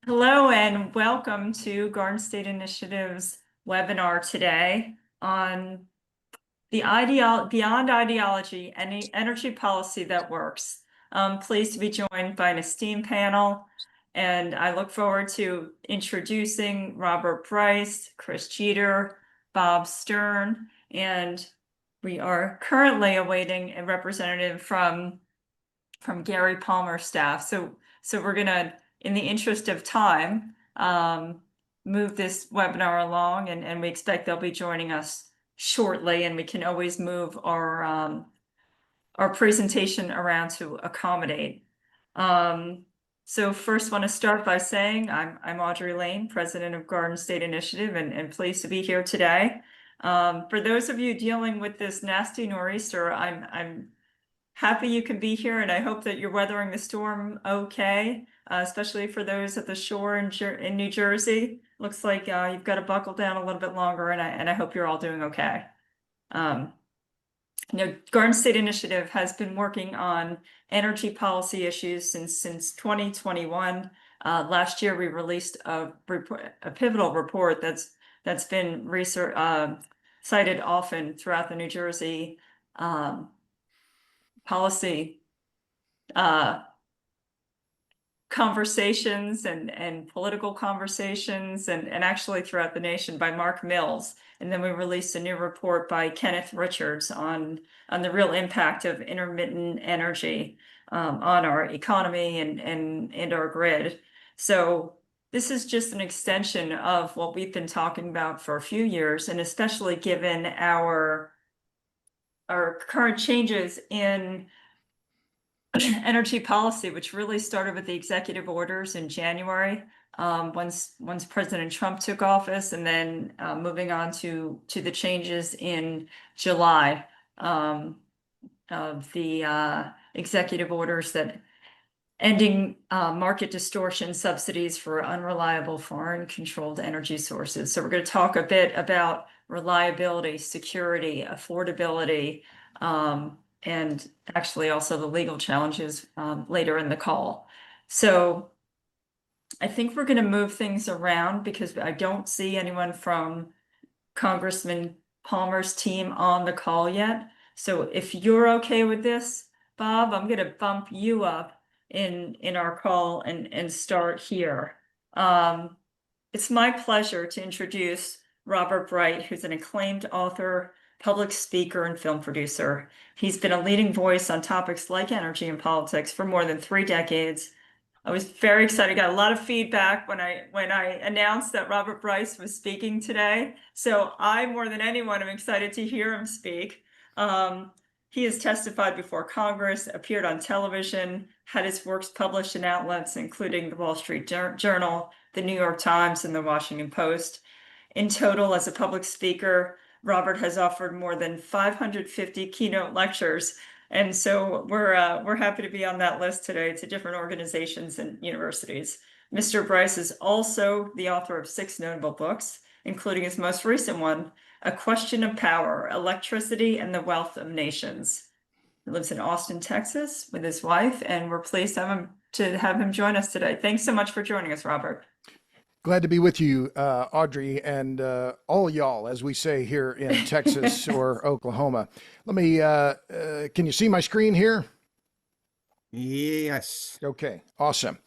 Hello and welcome to Garden State Initiative's webinar today on the beyond ideology and energy policy that works. I'm pleased to be joined by an esteemed panel, and I look forward to introducing Robert Bryce, Chris Jeter, Bob Stern, and we are currently awaiting a representative from Gary Palmer's staff. So we're gonna, in the interest of time, move this webinar along, and we expect they'll be joining us shortly, and we can always move our presentation around to accommodate. So first want to start by saying I'm Audrey Lane, president of Garden State Initiative, and pleased to be here today. For those of you dealing with this nasty nor'easter, I'm happy you can be here, and I hope that you're weathering the storm okay, especially for those at the shore in New Jersey. Looks like you've got to buckle down a little bit longer, and I hope you're all doing okay. Garden State Initiative has been working on energy policy issues since 2021. Last year, we released a pivotal report that's been cited often throughout the New Jersey policy conversations and political conversations and actually throughout the nation by Mark Mills. And then we released a new report by Kenneth Richards on the real impact of intermittent energy on our economy and our grid. So this is just an extension of what we've been talking about for a few years, and especially given our current changes in energy policy, which really started with the executive orders in January, once President Trump took office, and then moving on to the changes in July of the executive orders that ending market distortion subsidies for unreliable foreign controlled energy sources. So we're going to talk a bit about reliability, security, affordability, and actually also the legal challenges later in the call. So I think we're going to move things around because I don't see anyone from Congressman Palmer's team on the call yet. So if you're okay with this, Bob, I'm going to bump you up in our call and start here. It's my pleasure to introduce Robert Bright, who's an acclaimed author, public speaker, and film producer. He's been a leading voice on topics like energy and politics for more than 3 decades. I was very excited. Got a lot of feedback when I announced that Robert Bryce was speaking today. So I, more than anyone, am excited to hear him speak. He has testified before Congress, appeared on television, had his works published in outlets including the Wall Street Journal, the New York Times, and the Washington Post. In total, as a public speaker, Robert has offered more than 550 keynote lectures. And so we're happy to be on that list today to different organizations and universities. Mr. Bryce is also the author of 6 notable books, including his most recent one, A Question of Power, Electricity and the Wealth of Nations. He lives in Austin, Texas with his wife, and we're pleased to have him join us today. Thanks so much for joining us, Robert. Glad to be with you, Audrey, and all y'all, as we say here in Texas or Oklahoma. Let me, can you see my screen here? Yes. Okay, awesome.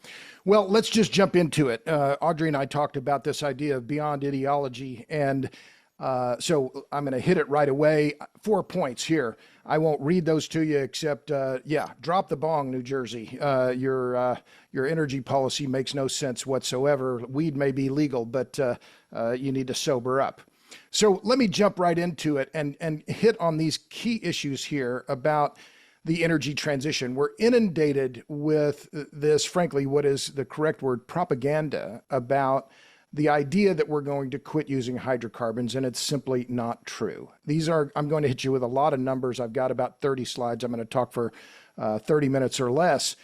Well, let's just jump into it. Audrey and I talked about this idea of beyond ideology, and so I'm going to hit it right away. 4 points here. I won't read those to you except, yeah, drop the bong, New Jersey. Your energy policy makes no sense whatsoever. Weed may be legal, but you need to sober up. So let me jump right into it and hit on these key issues here about the energy transition. We're inundated with this, frankly, what is the correct word, propaganda about the idea that we're going to quit using hydrocarbons, and it's simply not true. I'm going to hit you with a lot of numbers. I've got about 30 slides. I'm going to talk for 30 minutes or less.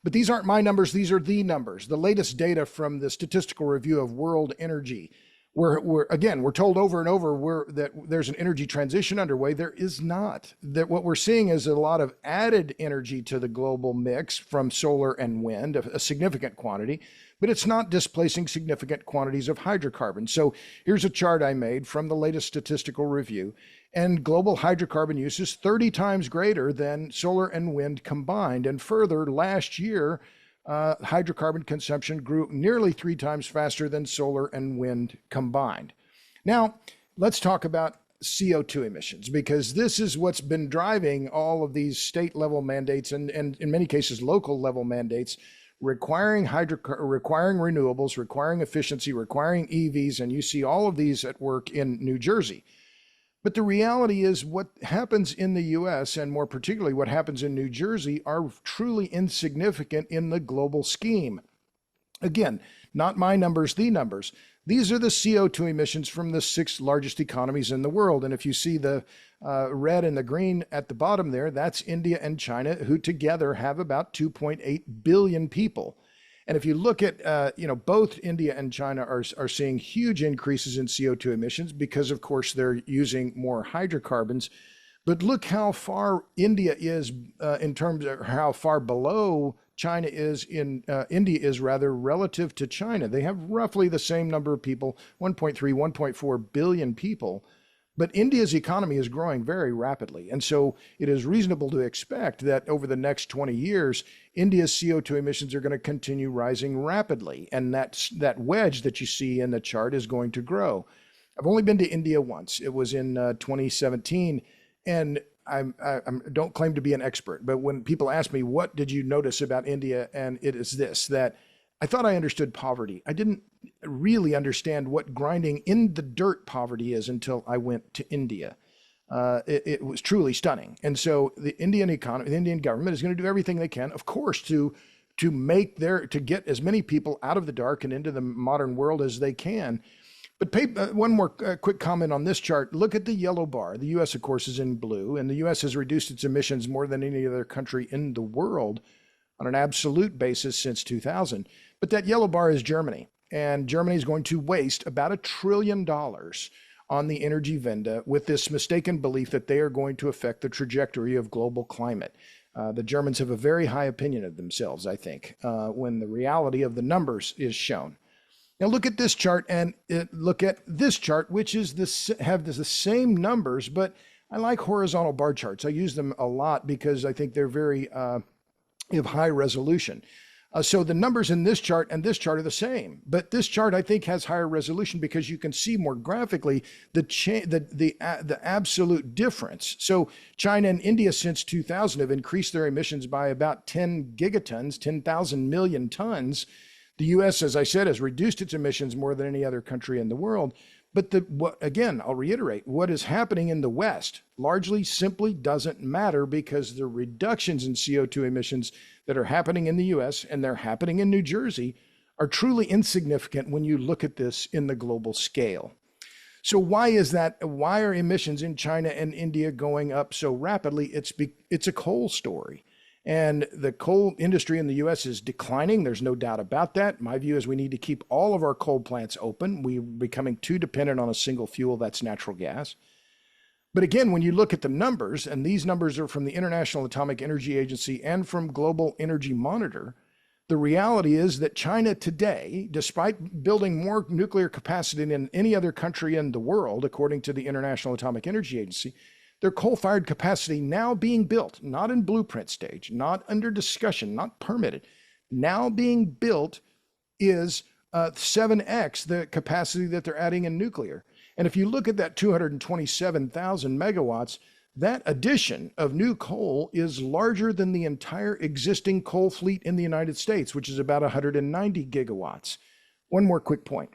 But these aren't my numbers. These are the numbers. The latest data from the Statistical Review of World Energy. We're told over and over that there's an energy transition underway. There is not. That what we're seeing is a lot of added energy to the global mix from solar and wind, a significant quantity, but it's not displacing significant quantities of hydrocarbons. So here's a chart I made from the latest statistical review, and global hydrocarbon use is 30 times greater than solar and wind combined. And further, last year, hydrocarbon consumption grew nearly 3 times faster than solar and wind combined. Now, let's talk about CO2 emissions, because this is what's been driving all of these state level mandates and in many cases local level mandates requiring renewables, requiring efficiency, requiring EVs, and you see all of these at work in New Jersey. But the reality is what happens in the US, and more particularly what happens in New Jersey, are truly insignificant in the global scheme. Again, not my numbers, the numbers. These are the CO2 emissions from the 6 largest economies in the world. And if you see the red and the green at the bottom there, that's India and China, who together have about 2.8 billion people. And if you look at, both India and China are seeing huge increases in CO2 emissions because, of course, they're using more hydrocarbons. But look how far India is in terms of how far below China is India is rather relative to China. They have roughly the same number of people, 1.3, 1.4 billion people. But India's economy is growing very rapidly. And so it is reasonable to expect that over the next 20 years, India's CO2 emissions are going to continue rising rapidly. And that wedge that you see in the chart is going to grow. I've only been to India once. It was in 2017. And I don't claim to be an expert, but when people ask me, what did you notice about India? And it is this, that I thought I understood poverty. I didn't really understand what grinding in the dirt poverty is until I went to India. It was truly stunning. And so the Indian economy, the Indian government is going to do everything they can, of course, to get as many people out of the dark and into the modern world as they can. But one more quick comment on this chart. Look at the yellow bar. The U.S., of course, is in blue, and the U.S. has reduced its emissions more than any other country in the world on an absolute basis since 2000. But that yellow bar is Germany, and Germany is going to waste about $1 trillion on the energy Wende with this mistaken belief that they are going to affect the trajectory of global climate. The Germans have a very high opinion of themselves, I think, when the reality of the numbers is shown. Now look at this chart and look at this chart, which is have the same numbers, but I like horizontal bar charts. I use them a lot because I think they're very of high resolution. So the numbers in this chart and this chart are the same, but this chart I think has higher resolution because you can see more graphically the absolute difference. So China and India since 2000 have increased their emissions by about 10 gigatons, 10,000 million tons. The U.S., as I said, has reduced its emissions more than any other country in the world. But again, I'll reiterate, what is happening in the West largely simply doesn't matter because the reductions in CO2 emissions that are happening in the U.S. and they're happening in New Jersey are truly insignificant when you look at this in the global scale. So why is that? Why are emissions in China and India going up so rapidly? It's a coal story. And the coal industry in the U.S. is declining. There's no doubt about that. My view is we need to keep all of our coal plants open. We're becoming too dependent on a single fuel, that's natural gas. But again, when you look at the numbers, and these numbers are from the International Atomic Energy Agency and from Global Energy Monitor, the reality is that China today, despite building more nuclear capacity than any other country in the world, according to the International Atomic Energy Agency, their coal-fired capacity now being built, not in blueprint stage, not under discussion, not permitted, now being built is 7x the capacity that they're adding in nuclear. And if you look at that 227,000 megawatts, that addition of new coal is larger than the entire existing coal fleet in the United States, which is about 190 gigawatts. One more quick point.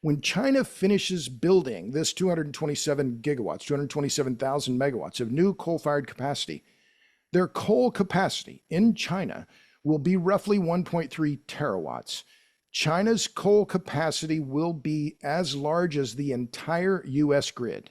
When China finishes building this 227 gigawatts, 227,000 megawatts of new coal-fired capacity, their coal capacity in China will be roughly 1.3 terawatts. China's coal capacity will be as large as the entire US grid.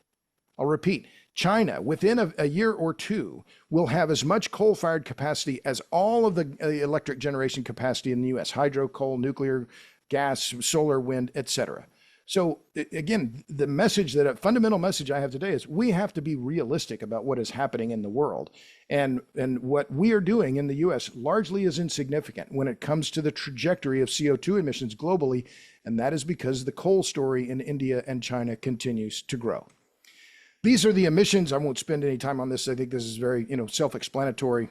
I'll repeat, China, within a year or two, will have as much coal-fired capacity as all of the electric generation capacity in the US, hydro, coal, nuclear, gas, solar, wind, etc. So again, the message that a fundamental message I have today is we have to be realistic about what is happening in the world. And what we are doing in the US largely is insignificant when it comes to the trajectory of CO2 emissions globally. And that is because the coal story in India and China continues to grow. These are the emissions. I won't spend any time on this. I think this is very, self-explanatory.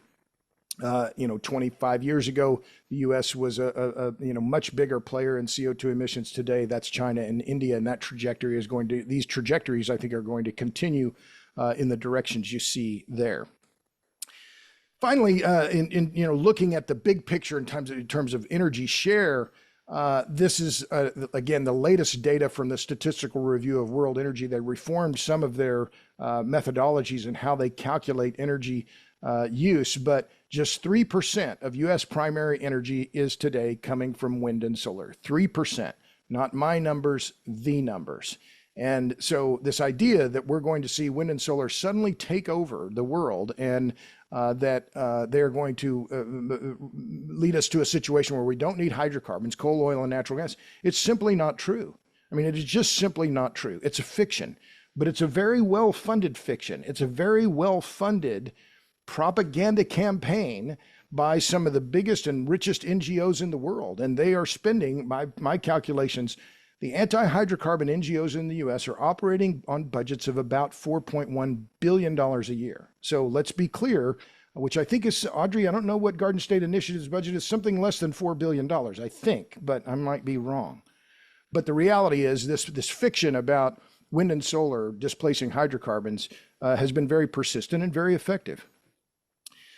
25 years ago, the U.S. was a much bigger player in CO2 emissions. Today, that's China and India, and that trajectory is going to, these trajectories, I think, are going to continue in the directions you see there. Finally, in looking at the big picture in terms of energy share, this is, again, the latest data from the Statistical Review of World Energy. They reformed some of their methodologies and how they calculate energy use, but just 3% of U.S. primary energy is today coming from wind and solar. 3%, not my numbers, the numbers. And so this idea that we're going to see wind and solar suddenly take over the world and that they're going to lead us to a situation where we don't need hydrocarbons, coal, oil, and natural gas, it's simply not true. I mean, it is just simply not true. It's a fiction, but it's a very well-funded fiction. It's a very well-funded propaganda campaign by some of the biggest and richest NGOs in the world. And they are spending, by my calculations, the anti-hydrocarbon NGOs in the US are operating on budgets of about $4.1 billion a year. So let's be clear, which I think is, Audrey, I don't know what Garden State Initiative's budget is, something less than $4 billion, I think, but I might be wrong. But the reality is this fiction about wind and solar displacing hydrocarbons has been very persistent and very effective.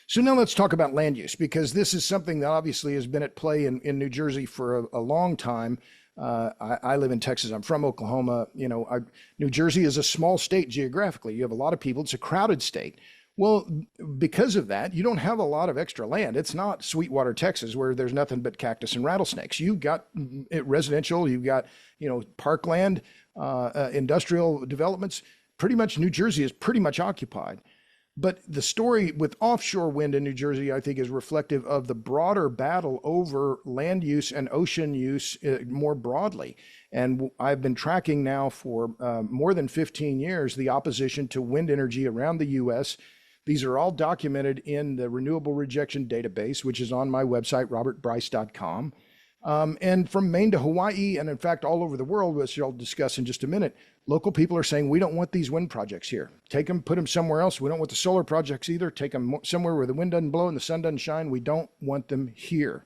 So now let's talk about land use, because this is something that obviously has been at play in New Jersey for a long time. I live in Texas. I'm from Oklahoma. New Jersey is a small state geographically. You have a lot of people. It's a crowded state. Well, because of that, you don't have a lot of extra land. It's not Sweetwater, Texas, where there's nothing but cactus and rattlesnakes. You've got residential, you've got, parkland, industrial developments. Pretty much New Jersey is pretty much occupied. But the story with offshore wind in New Jersey, I think, is reflective of the broader battle over land use and ocean use more broadly. And I've been tracking now for more than 15 years the opposition to wind energy around the U.S. These are all documented in the Renewable Rejection Database, which is on my website, robertbryce.com. And from Maine to Hawaii, and in fact, all over the world, which I'll discuss in just a minute, local people are saying, we don't want these wind projects here. Take them, put them somewhere else. We don't want the solar projects either. Take them somewhere where the wind doesn't blow and the sun doesn't shine. We don't want them here.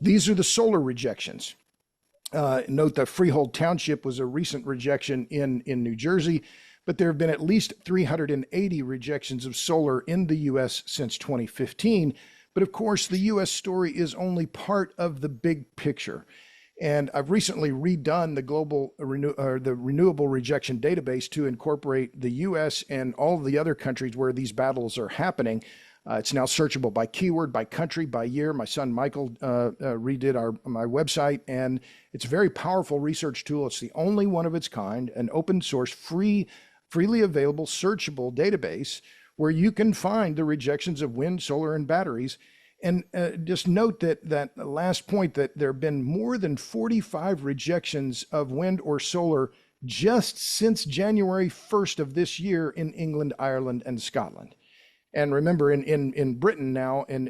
These are the solar rejections. Note that Freehold Township was a recent rejection in New Jersey, but there have been at least 380 rejections of solar in the U.S. since 2015. But of course, the U.S. story is only part of the big picture. And I've recently redone the Renewable Rejection Database to incorporate the U.S. and all of the other countries where these battles are happening. It's now searchable by keyword, by country, by year. My son Michael redid my website, and it's a very powerful research tool. It's the only one of its kind, an open source, freely available, searchable database where you can find the rejections of wind, solar, and batteries. And just note that last point, that there have been more than 45 rejections of wind or solar just since January 1st of this year in England, Ireland, and Scotland. And remember, in Britain now, in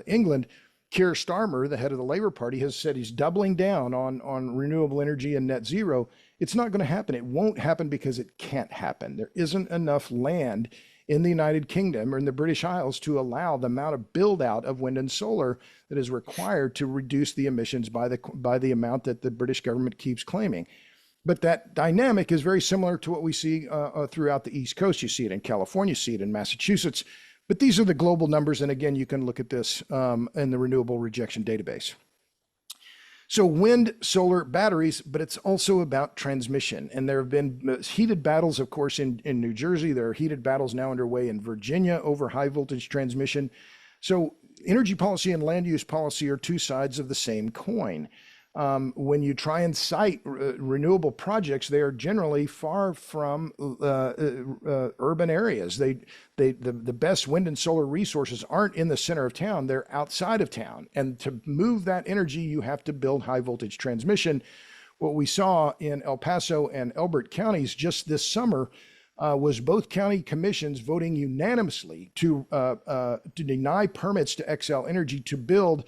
England, Keir Starmer, the head of the Labour Party, has said he's doubling down on renewable energy and net zero. It's not going to happen. It won't happen because it can't happen. There isn't enough land in the United Kingdom or in the British Isles to allow the amount of build out of wind and solar that is required to reduce the emissions by the amount that the British government keeps claiming. But that dynamic is very similar to what we see throughout the East Coast. You see it in California, you see it in Massachusetts. But these are the global numbers. And again, you can look at this in the Renewable Rejection Database. So wind, solar, batteries, but it's also about transmission. And there have been heated battles, of course, in New Jersey. There are heated battles now underway in Virginia over high voltage transmission. So energy policy and land use policy are two sides of the same coin. When you try and cite renewable projects, they are generally far from urban areas. The best wind and solar resources aren't in the center of town, they're outside of town. And to move that energy, you have to build high voltage transmission, what we saw in El Paso and Elbert counties just this summer was both county commissions voting unanimously to deny permits to Xcel Energy to build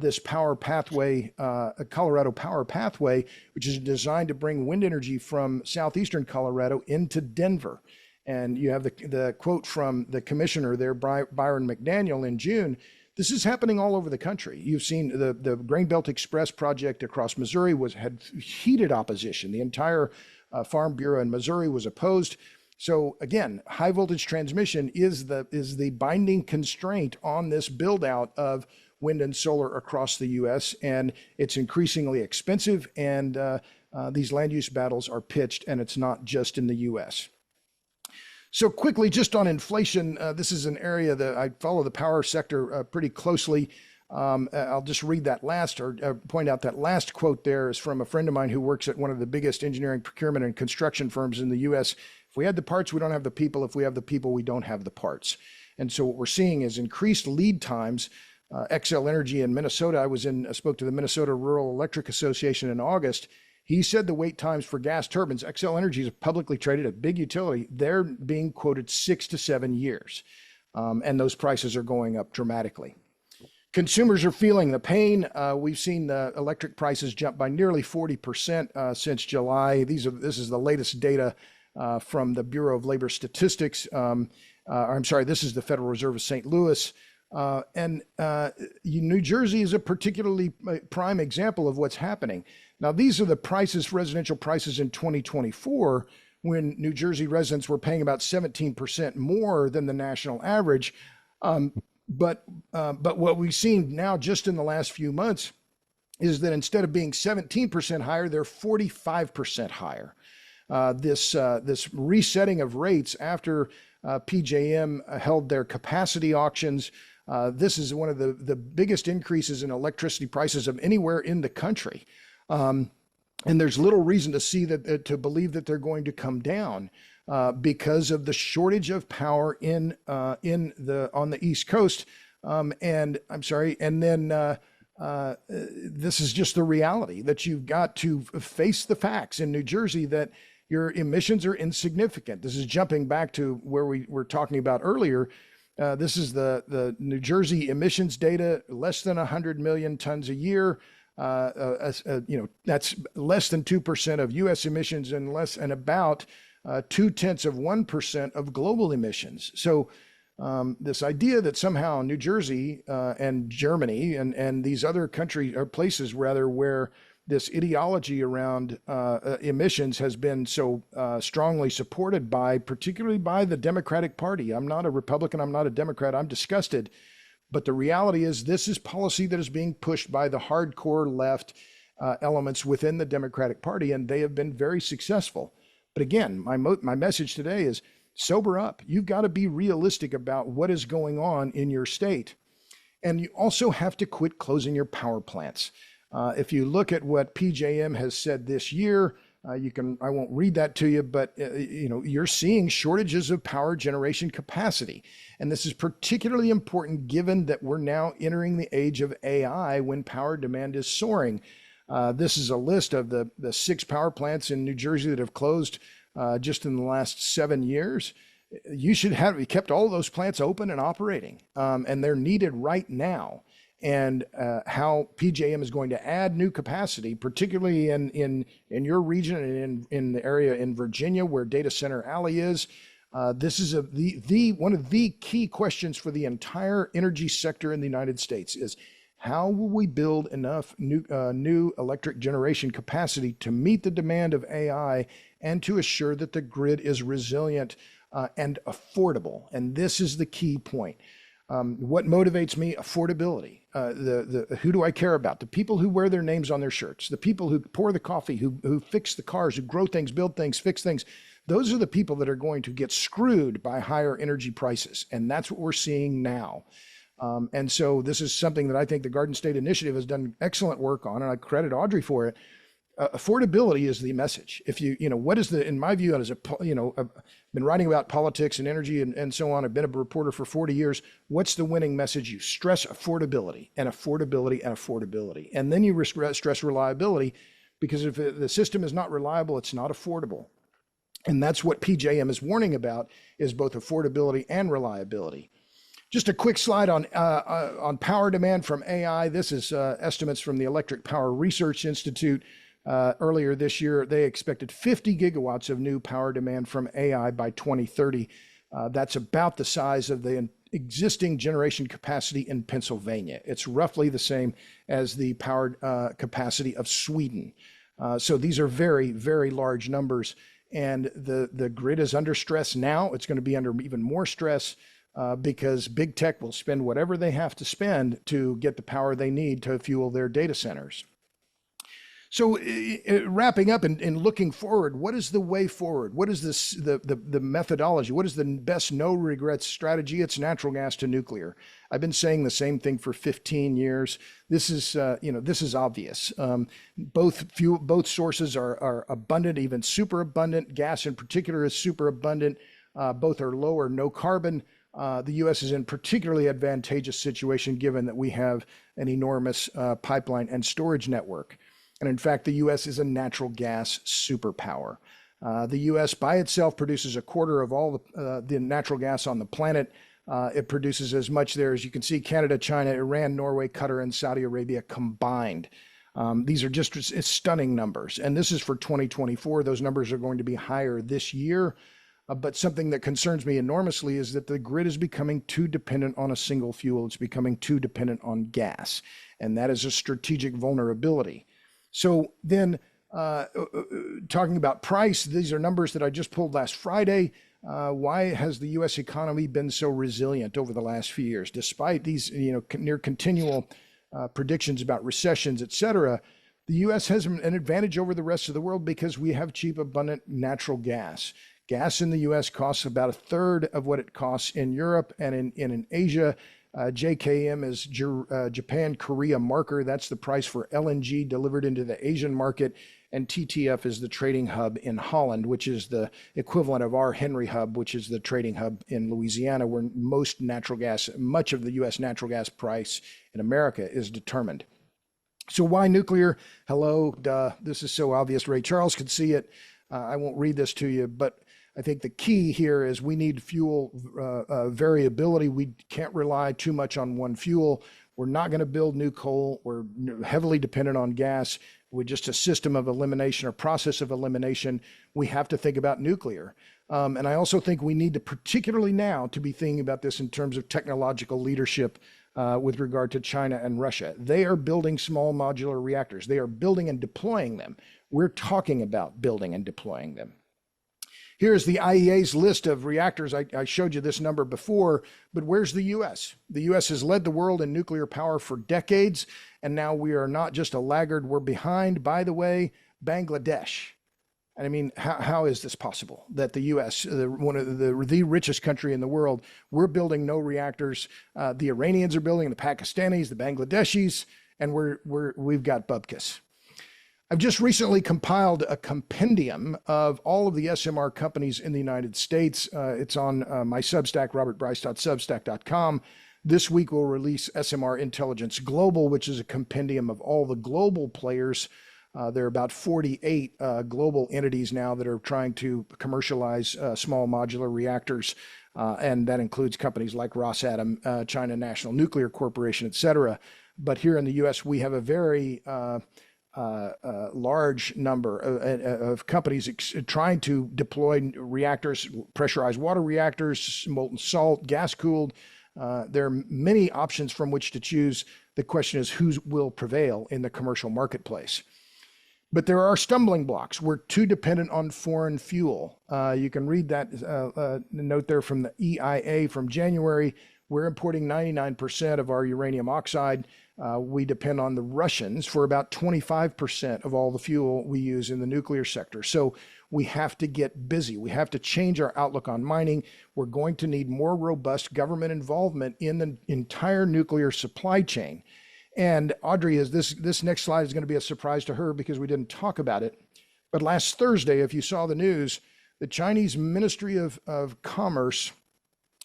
this power pathway, a Colorado power pathway, which is designed to bring wind energy from southeastern Colorado into Denver. And you have the quote from the commissioner there, Byron McDaniel, in June. This is happening all over the country. You've seen the Grain Belt Express project across Missouri had heated opposition. The entire Farm Bureau in Missouri was opposed. So again, high voltage transmission is the binding constraint on this build out of wind and solar across the U.S. And it's increasingly expensive, and these land use battles are pitched, and it's not just in the U.S. So quickly, just on inflation, this is an area that I follow the power sector pretty closely. I'll just read that last, or point out that last quote there is from a friend of mine who works at one of the biggest engineering, procurement, and construction firms in the U.S. If we had the parts, we don't have the people. If we have the people, we don't have the parts. And so what we're seeing is increased lead times. Xcel Energy in Minnesota, I spoke to the Minnesota Rural Electric Association in August. He said the wait times for gas turbines, Xcel Energy is publicly traded, a big utility, they're being quoted 6 to 7 years. And those prices are going up dramatically. Consumers are feeling the pain. We've seen the electric prices jump by nearly 40% since July. This is the latest data from the Bureau of Labor Statistics. This is the Federal Reserve of St. Louis. New Jersey is a particularly prime example of what's happening. Now, these are the prices, residential prices in 2024, when New Jersey residents were paying about 17% more than the national average. But what we've seen now just in the last few months is that instead of being 17% higher, they're 45% higher. This resetting of rates after PJM held their capacity auctions. This is one of the biggest increases in electricity prices of anywhere in the country. And there's little reason to believe that they're going to come down because of the shortage of power on the East Coast. This is just the reality that you've got to face the facts in New Jersey that your emissions are insignificant. This is jumping back to where we were talking about earlier. This is the New Jersey emissions data, less than 100 million tons a year. That's less than 2% of U.S. emissions and about 0.2% of global emissions. So this idea that somehow New Jersey and Germany and these other countries or places rather where this ideology around emissions has been so strongly supported particularly by the Democratic Party. I'm not a Republican, I'm not a Democrat, I'm disgusted. But the reality is this is policy that is being pushed by the hardcore left elements within the Democratic Party, and they have been very successful. But again, my message today is sober up. You've got to be realistic about what is going on in your state. And you also have to quit closing your power plants. If you look at what PJM has said this year, I won't read that to you, but you're seeing shortages of power generation capacity. And this is particularly important given that we're now entering the age of AI when power demand is soaring. This is a list of the 6 power plants in New Jersey that have closed just in the last 7 years. You should have kept all of those plants open and operating, and they're needed right now. And how PJM is going to add new capacity, particularly in your region and in the area in Virginia where Data Center Alley is. This is one of the key questions for the entire energy sector in the United States is how will we build enough new electric generation capacity to meet the demand of AI and to assure that the grid is resilient and affordable? And this is the key point. What motivates me? Affordability. Who do I care about? The people who wear their names on their shirts, the people who pour the coffee, who fix the cars, who grow things, build things, fix things. Those are the people that are going to get screwed by higher energy prices. And that's what we're seeing now. And so this is something that I think the Garden State Initiative has done excellent work on, and I credit Audrey for it. Affordability is the message. In my view, I've been writing about politics and energy and so on. I've been a reporter for 40 years. What's the winning message? You stress affordability and affordability and affordability. And then you stress reliability because if the system is not reliable, it's not affordable. And that's what PJM is warning about, is both affordability and reliability. Just a quick slide on power demand from AI. This is estimates from the Electric Power Research Institute. Earlier this year, they expected 50 gigawatts of new power demand from AI by 2030. That's about the size of the existing generation capacity in Pennsylvania. It's roughly the same as the power capacity of Sweden. So these are very, very large numbers. And the grid is under stress now. It's going to be under even more stress because big tech will spend whatever they have to spend to get the power they need to fuel their data centers. So wrapping up and looking forward, what is the way forward? What is the methodology? What is the best no regrets strategy? It's natural gas to nuclear. I've been saying the same thing for 15 years. This is this is obvious. Both sources are abundant, even super abundant. Gas in particular is super abundant. Both are low or no carbon. The U.S. is in particularly advantageous situation given that we have an enormous pipeline and storage network. And in fact, the U.S. is a natural gas superpower. The U.S. by itself produces a quarter of all the natural gas on the planet. It produces as much there as you can see: Canada, China, Iran, Norway, Qatar, and Saudi Arabia combined. These are just stunning numbers. And this is for 2024. Those numbers are going to be higher this year. But something that concerns me enormously is that the grid is becoming too dependent on a single fuel. It's becoming too dependent on gas. And that is a strategic vulnerability. So then talking about price, these are numbers that I just pulled last Friday. Why has the U.S. economy been so resilient over the last few years, despite these near continual predictions about recessions, et cetera? The U.S. has an advantage over the rest of the world because we have cheap, abundant natural gas. Gas in the U.S. costs about a third of what it costs in Europe and in Asia. JKM is Japan Korea marker. That's the price for LNG delivered into the Asian market. And TTF is the trading hub in Holland, which is the equivalent of our Henry Hub, which is the trading hub in Louisiana, where much of the U.S. natural gas price in America is determined. So why nuclear? Hello, duh. This is so obvious. Ray Charles could see it. I won't read this to you, but I think the key here is we need fuel variability. We can't rely too much on one fuel. We're not going to build new coal. We're heavily dependent on gas. With just a system of elimination or process of elimination, we have to think about nuclear. And I also think we need to, particularly now, to be thinking about this in terms of technological leadership with regard to China and Russia. They are building small modular reactors. They are building and deploying them. We're talking about building and deploying them. Here's the IEA's list of reactors. I showed you this number before, but where's the U.S.? The U.S. has led the world in nuclear power for decades, and now we are not just a laggard, we're behind. By the way, Bangladesh. I mean, how is this possible that the U.S., one of the richest country in the world, we're building no reactors? The Iranians are building, the Pakistanis, the Bangladeshis, and we've got bupkis. I've just recently compiled a compendium of all of the SMR companies in the United States. It's on my Substack, robertbryce.substack.com. This week we'll release SMR Intelligence Global, which is a compendium of all the global players. There are about 48 global entities now that are trying to commercialize small modular reactors. And that includes companies like Rosatom, China National Nuclear Corporation, et cetera. But here in the U.S., we have a very large number of companies trying to deploy reactors, pressurized water reactors, molten salt, gas cooled. There are many options from which to choose. The question is who will prevail in the commercial marketplace. But there are stumbling blocks. We're too dependent on foreign fuel. You can read that note there from the EIA from January. We're importing 99% of our uranium oxide. We depend on the Russians for about 25% of all the fuel we use in the nuclear sector. So we have to get busy. We have to change our outlook on mining. We're going to need more robust government involvement in the entire nuclear supply chain. And Audrey, this next slide is going to be a surprise to her because we didn't talk about it. But last Thursday, if you saw the news, the Chinese Ministry of Commerce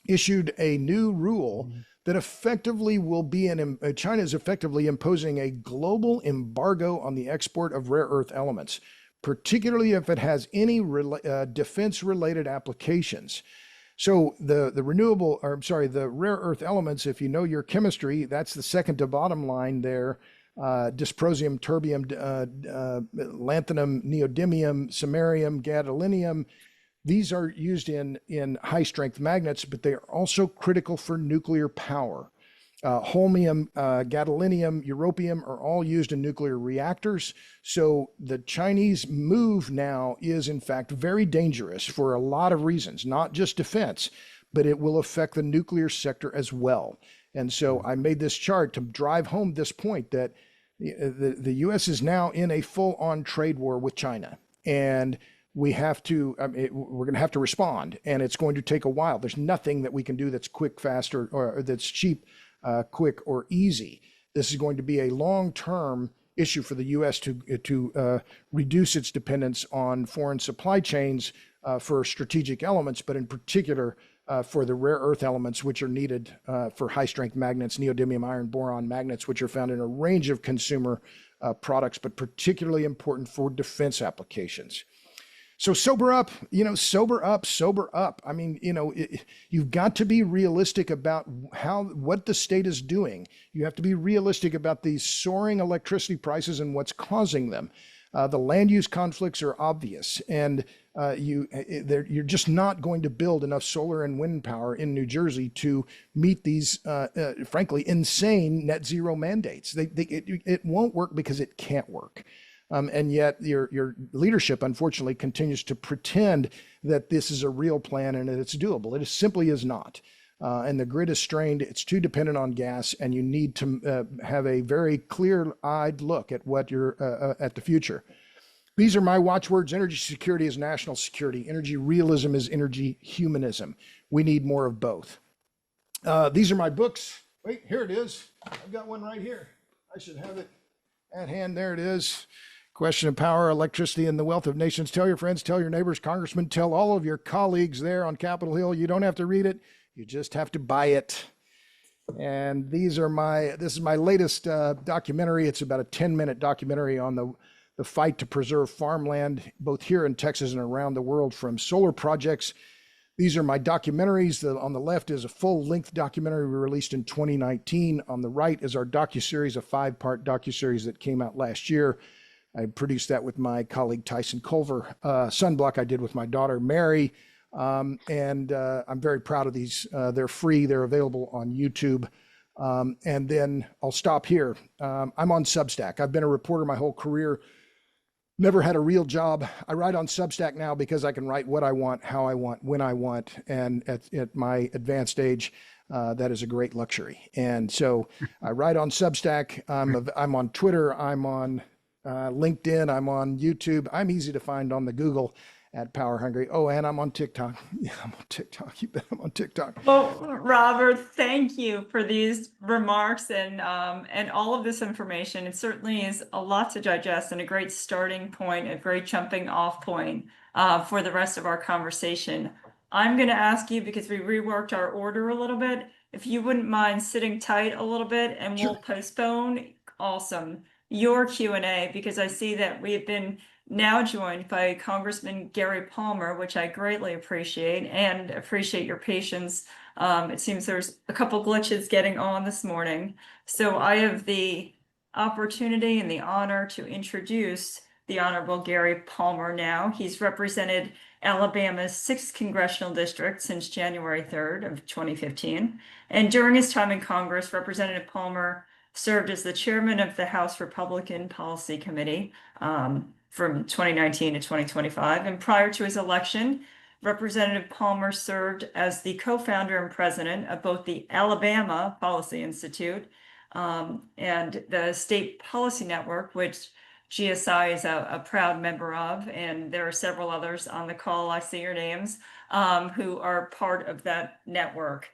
issued a new rule that effectively will be China is effectively imposing a global embargo on the export of rare earth elements, particularly if it has any defense related applications. So the rare earth elements, if you know your chemistry, that's the second to bottom line there. Dysprosium, terbium, lanthanum, neodymium, samarium, gadolinium. These are used in high strength magnets, but they are also critical for nuclear power. Holmium, gadolinium, europium are all used in nuclear reactors. So the Chinese move now is in fact very dangerous for a lot of reasons, not just defense, but it will affect the nuclear sector as well. And so I made this chart to drive home this point that the U.S. is now in a full-on trade war with China. And we have to, we're going to have to respond, and it's going to take a while. There's nothing that we can do that's quick, fast, or that's cheap, quick, or easy. This is going to be a long-term issue for the U.S. to reduce its dependence on foreign supply chains for strategic elements, but in particular for the rare earth elements, which are needed for high-strength magnets, neodymium iron boron magnets, which are found in a range of consumer products, but particularly important for defense applications. So sober up, sober up. I mean, you've got to be realistic about what the state is doing. You have to be realistic about these soaring electricity prices and what's causing them. The land use conflicts are obvious, and you're just not going to build enough solar and wind power in New Jersey to meet these, frankly, insane net zero mandates. It won't work because it can't work. And yet your leadership, unfortunately, continues to pretend that this is a real plan and that it's doable. It simply is not. And the grid is strained. It's too dependent on gas, and you need to have a very clear-eyed look at what at the future. These are my watchwords. Energy security is national security. Energy realism is energy humanism. We need more of both. These are my books. Wait, here it is. I've got one right here. I should have it at hand. There it is. Question of Power, Electricity, and the Wealth of Nations. Tell your friends, tell your neighbors, congressmen, tell all of your colleagues there on Capitol Hill. You don't have to read it. You just have to buy it. And this is my latest documentary. It's about a 10-minute documentary on the fight to preserve farmland, both here in Texas and around the world, from solar projects. These are my documentaries. On the left is a full-length documentary we released in 2019. On the right is our docuseries, a 5-part docuseries that came out last year. I produced that with my colleague Tyson Culver. Sunblock I did with my daughter Mary, and I'm very proud of these. They're free. They're available on YouTube. And then I'll stop here. I'm on Substack. I've been a reporter my whole career. Never had a real job. I write on Substack now because I can write what I want, how I want, when I want, and at my advanced age, that is a great luxury. And so I write on Substack. I'm on Twitter. I'm on LinkedIn, I'm on YouTube. I'm easy to find on the Google at Power Hungry. Oh, and I'm on TikTok. Yeah, I'm on TikTok. You bet I'm on TikTok. Well, Robert, thank you for these remarks and all of this information. It certainly is a lot to digest and a great starting point, a great jumping off point for the rest of our conversation. I'm going to ask you, because we reworked our order a little bit, if you wouldn't mind sitting tight a little bit, and we'll postpone your Q&A, because I see that we have been now joined by Congressman Gary Palmer, which I greatly appreciate, and appreciate your patience. It seems there's a couple glitches getting on this morning. So I have the opportunity and the honor to introduce the Honorable Gary Palmer now. He's represented Alabama's 6th congressional district since January 3rd of 2015. And during his time in Congress, Representative Palmer served as the chairman of the House Republican Policy Committee from 2019 to 2025. And prior to his election, Representative Palmer served as the co-founder and president of both the Alabama Policy Institute and the State Policy Network, which GSI is a proud member of. And there are several others on the call, I see your names, who are part of that network.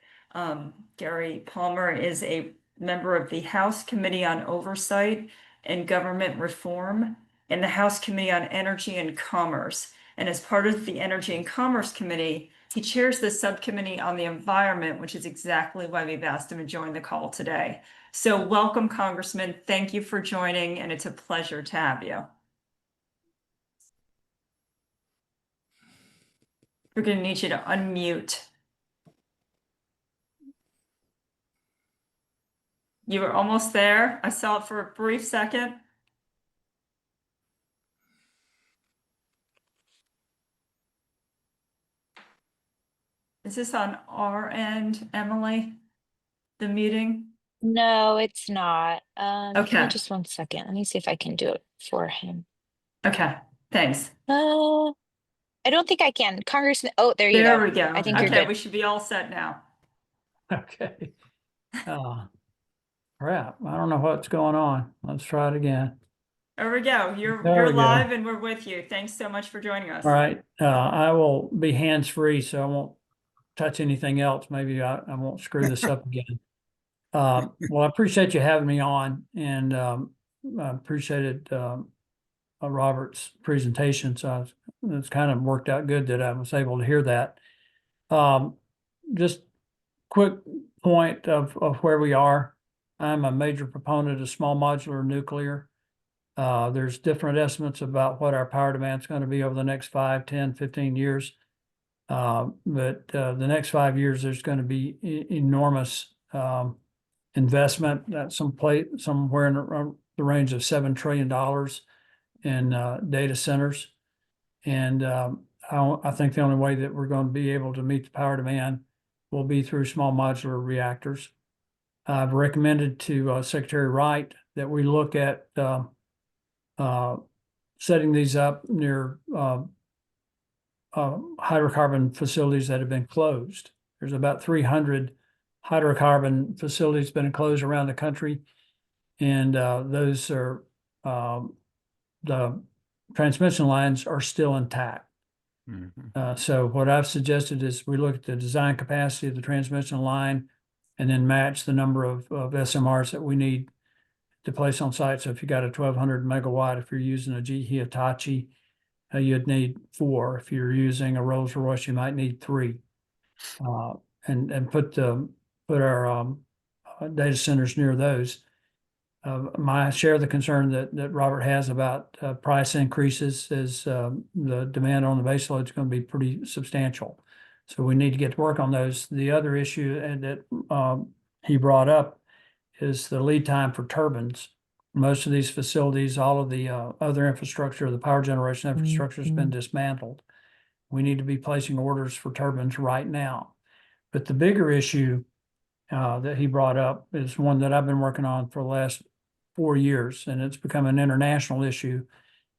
Gary Palmer is a member of the House Committee on Oversight and Government Reform and the House Committee on Energy and Commerce. And as part of the Energy and Commerce Committee, He chairs the subcommittee on the environment, which is exactly why we've asked him to join the call today. So welcome, Congressman. Thank you for joining, and it's a pleasure to have you. We're going to need you to unmute. You were almost there. I saw it for a brief second. Is this on our end, Emily? The meeting? No, it's not. Give Okay. me just one second. Let me see if I can do it for him. Okay. Thanks. I don't think I can. Congressman, oh, there you There go. we go. I think you're Okay, good. we should be all set now. Okay. Crap. I don't know what's going on. Let's try it again. There we go. You're There we go. live and we're with you. Thanks so much for joining us. All right. I will be hands-free, so I won't touch anything else. Maybe I won't screw this up again. Well, I appreciate you having me on, and I appreciated Robert's presentation. So it's kind of worked out good that I was able to hear that. Just quick point of where we are. I'm a major proponent of small modular nuclear. There's different estimates about what our power demand is going to be over the next 5, 10, 15 years. But the next 5 years, there's going to be enormous investment at somewhere in the range of $7 trillion in data centers. And I think the only way that we're going to be able to meet the power demand will be through small modular reactors. I've recommended to Secretary Wright that we look at setting these up near hydrocarbon facilities that have been closed. There's about 300 hydrocarbon facilities been closed around the country, and those are the transmission lines are still intact. So what I've suggested is we look at the design capacity of the transmission line and then match the number of SMRs that we need to place on site. So if you got a 1200 megawatt, if you're using a GE Hitachi, you'd need 4. If you're using a Rolls-Royce, you might need 3. And put our data centers near those. I share the concern that Robert has about price increases as the demand on the base load is going to be pretty substantial. So we need to get to work on those. The other issue that he brought up is the lead time for turbines. Most of these facilities, all of the other infrastructure, the power generation infrastructure has been dismantled. We need to be placing orders for turbines right now. But the bigger issue that he brought up is one that I've been working on for the last 4 years, and it's become an international issue,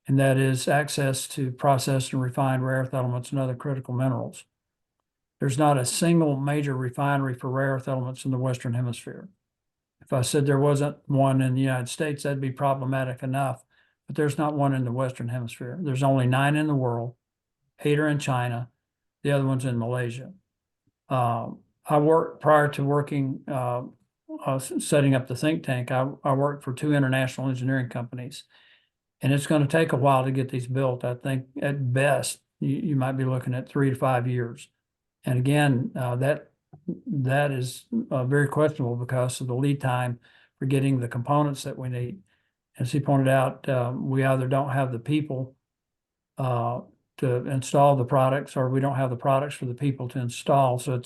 and that is access to processed and refined rare earth elements and other critical minerals. There's not a single major refinery for rare earth elements in the Western Hemisphere. If I said there wasn't one in the United States, that'd be problematic enough, but there's not one in the Western Hemisphere. There's only 9 in the world, 8 are in China, the other one's in Malaysia. I worked prior to working, setting up the think tank. I worked for 2 international engineering companies, and it's going to take a while to get these built. I think at best you might be looking at 3 to 5 years. And again, that is very questionable because of the lead time for getting the components that we need. As he pointed out, we either don't have the people to install the products, or we don't have the products for the people to install. So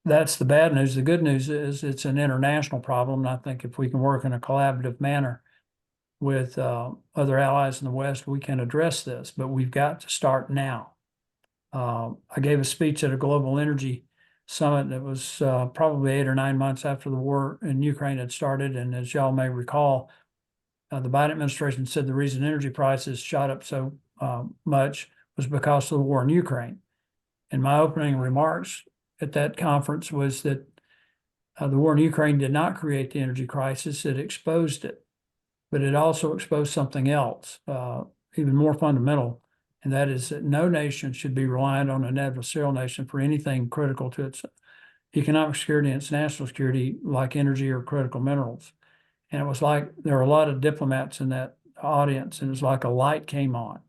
that's the bad news. The good news is it's an international problem. And I think if we can work in a collaborative manner with other allies in the West, we can address this, but we've got to start now. I gave a speech at a global energy summit that was probably 8 or 9 months after the war in Ukraine had started. And as y'all may recall, the Biden administration said the reason energy prices shot up so much was because of the war in Ukraine. And my opening remarks at that conference was that the war in Ukraine did not create the energy crisis, it exposed it. But it also exposed something else, even more fundamental, and that is that no nation should be reliant on an adversarial nation for anything critical to its economic security and its national security, like energy or critical minerals. And it was like there were a lot of diplomats in that audience, and it was like a light came on.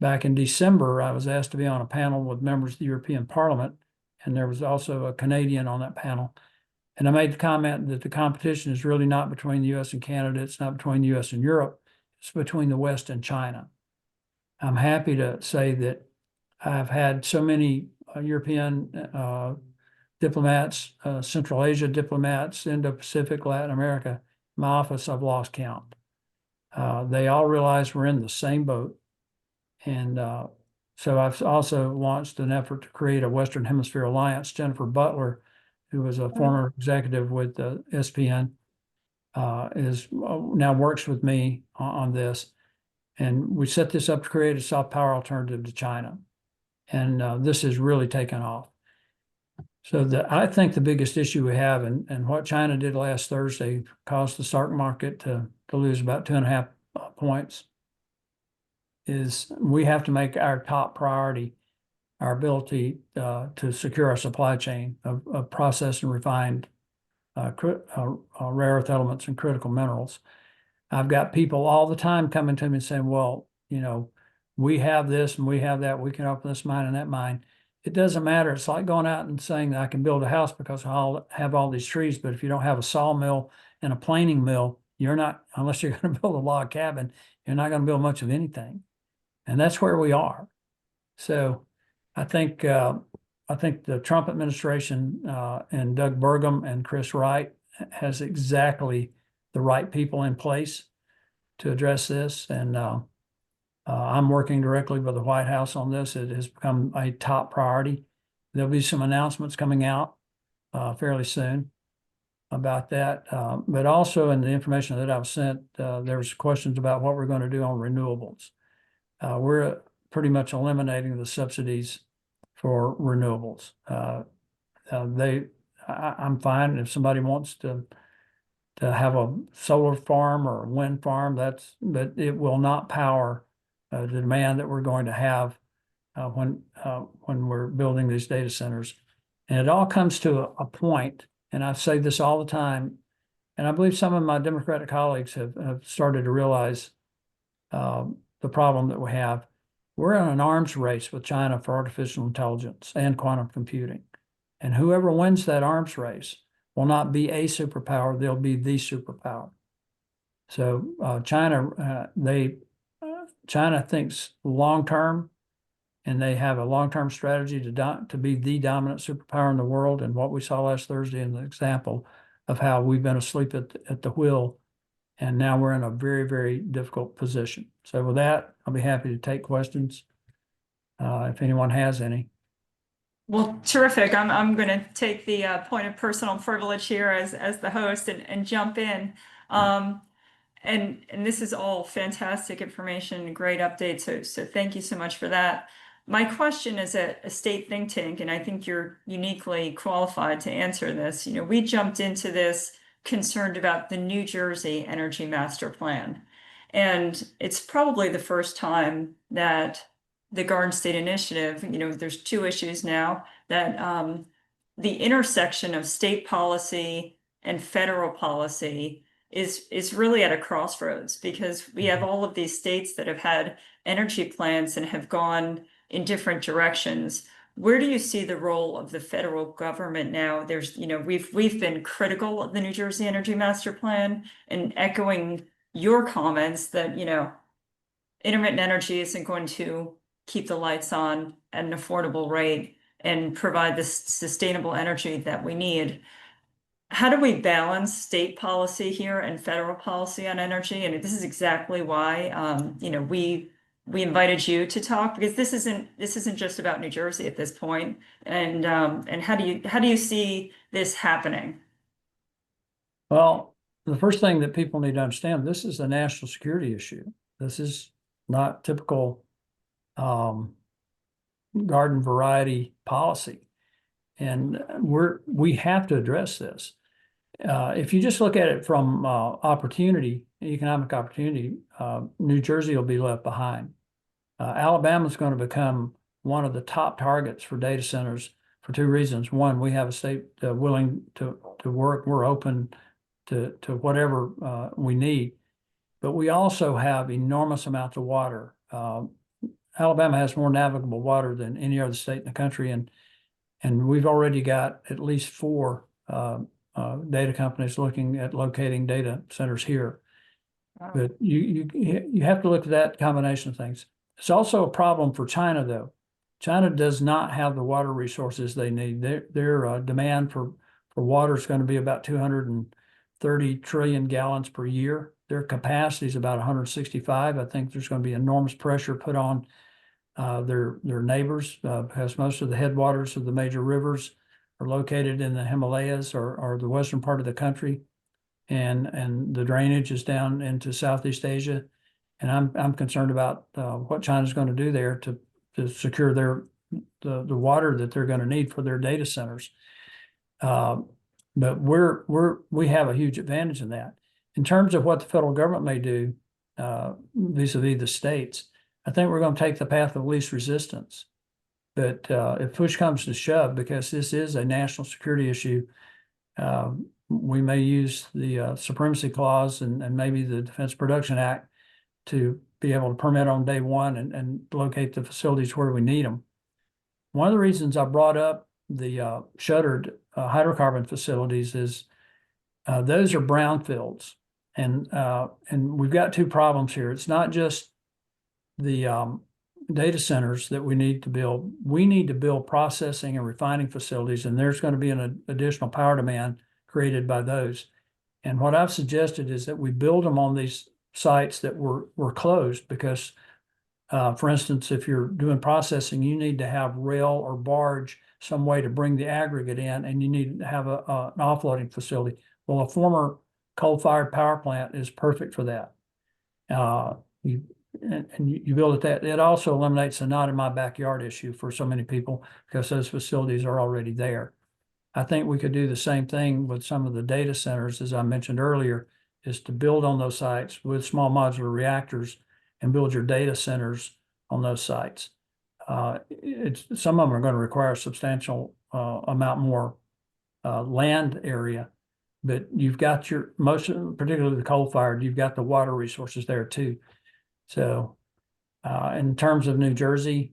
back in December, I was asked to be on a panel with members of the European Parliament, and there was also a Canadian on that panel. And I made the comment that the competition is really not between the US and Canada. It's not between the US and Europe. It's between the West and China. I'm happy to say that I've had so many European diplomats, Central Asia diplomats, Indo-Pacific, Latin America. My office, I've lost count. They all realize we're in the same boat. And so I've also launched an effort to create a Western Hemisphere Alliance. Jennifer Butler, who was a former executive with the SPN, is now works with me on this. And we set this up to create a soft power alternative to China. And this has really taken off. So I think the biggest issue we have, and what China did last Thursday caused the stock market to lose about 2.5 points, is we have to make our top priority our ability to secure our supply chain of processed and refined rare earth elements and critical minerals. I've got people all the time coming to me and saying, well, you know, we have this and we have that, we can open this mine and that mine. It doesn't matter. It's like going out and saying that I can build a house because I'll have all these trees, but if you don't have a sawmill and a planing mill, you're not, unless you're going to build a log cabin, you're not going to build much of anything. And that's where we are. So I think the Trump administration and Doug Burgum and Chris Wright has exactly the right people in place to address this. And I'm working directly with the White House on this. It has become a top priority. There'll be some announcements coming out fairly soon about that. But also in the information that I've sent, there was questions about what we're going to do on renewables. We're pretty much eliminating the subsidies for renewables. I'm fine if somebody wants to have a solar farm or a wind farm, but it will not power the demand that we're going to have when we're building these data centers. And it all comes to a point, and I say this all the time, and I believe some of my Democratic colleagues have started to realize the problem that we have. We're in an arms race with China for artificial intelligence and quantum computing. And whoever wins that arms race will not be a superpower, they'll be the superpower. So China thinks long-term, and they have a long-term strategy to be the dominant superpower in the world. And what we saw last Thursday is an example of how we've been asleep at the wheel, and now we're in a very, very difficult position. So with that, I'll be happy to take questions if anyone has any. Well, terrific. I'm going to take the point of personal privilege here as the host and jump in. And this is all fantastic information, great update. So thank you so much for that. My question is at a state think tank, and I think you're uniquely qualified to answer this. You know, we jumped into this concerned about the New Jersey Energy Master Plan. And it's probably the first time that the Garden State Initiative, you know, there's two issues now that the intersection of state policy and federal policy is really at a crossroads, because we have all of these states that have had energy plans and have gone in different directions. Where do you see the role of the federal government now? There's, you know, we've been critical of the New Jersey Energy Master Plan and echoing your comments that, you know, intermittent energy isn't going to keep the lights on at an affordable rate and provide the sustainable energy that we need. How do we balance state policy here and federal policy on energy? And this is exactly why, you know, we invited you to talk, because this isn't just about New Jersey at this point. And how do you see this happening? Well, the first thing that people need to understand, this is a national security issue. This is not typical garden variety policy. And we have to address this. If you just look at it from opportunity, economic opportunity, New Jersey will be left behind. Alabama is going to become one of the top targets for data centers for two reasons. One, we have a state willing to work. We're open to whatever we need, but we also have enormous amounts of water. Alabama has more navigable water than any other state in the country, and we've already got at least 4 data companies looking at locating data centers here. Wow. But you have to look at that combination of things. It's also a problem for China, though. China does not have the water resources they need. Their demand for water is going to be about 230 trillion gallons per year. Their capacity is about 165. I think there's going to be enormous pressure put on their neighbors because most of the headwaters of the major rivers are located in the Himalayas or the western part of the country, and the drainage is down into Southeast Asia. And I'm concerned about what China's going to do there to secure the water that they're going to need for their data centers. But we have a huge advantage in that. In terms of what the federal government may do vis-a-vis the states, I think we're going to take the path of least resistance. But if push comes to shove, because this is a national security issue, we may use the Supremacy Clause and maybe the Defense Production Act to be able to permit on day one and locate the facilities where we need them. One of the reasons I brought up the shuttered hydrocarbon facilities is those are brownfields, and we've got 2 problems here. It's not just the data centers that we need to build. We need to build processing and refining facilities, and there's going to be an additional power demand created by those. And what I've suggested is that we build them on these sites that were closed because, for instance, if you're doing processing, you need to have rail or barge, some way to bring the aggregate in, and you need to have an offloading facility. Well, a former coal-fired power plant is perfect for that. You build it that. It also eliminates the not in my backyard issue for so many people because those facilities are already there. I think we could do the same thing with some of the data centers, as I mentioned earlier, is to build on those sites with small modular reactors and build your data centers on those sites. Some of them are going to require a substantial amount more land area, but you've got particularly the coal-fired, you've got the water resources there too. So in terms of New Jersey,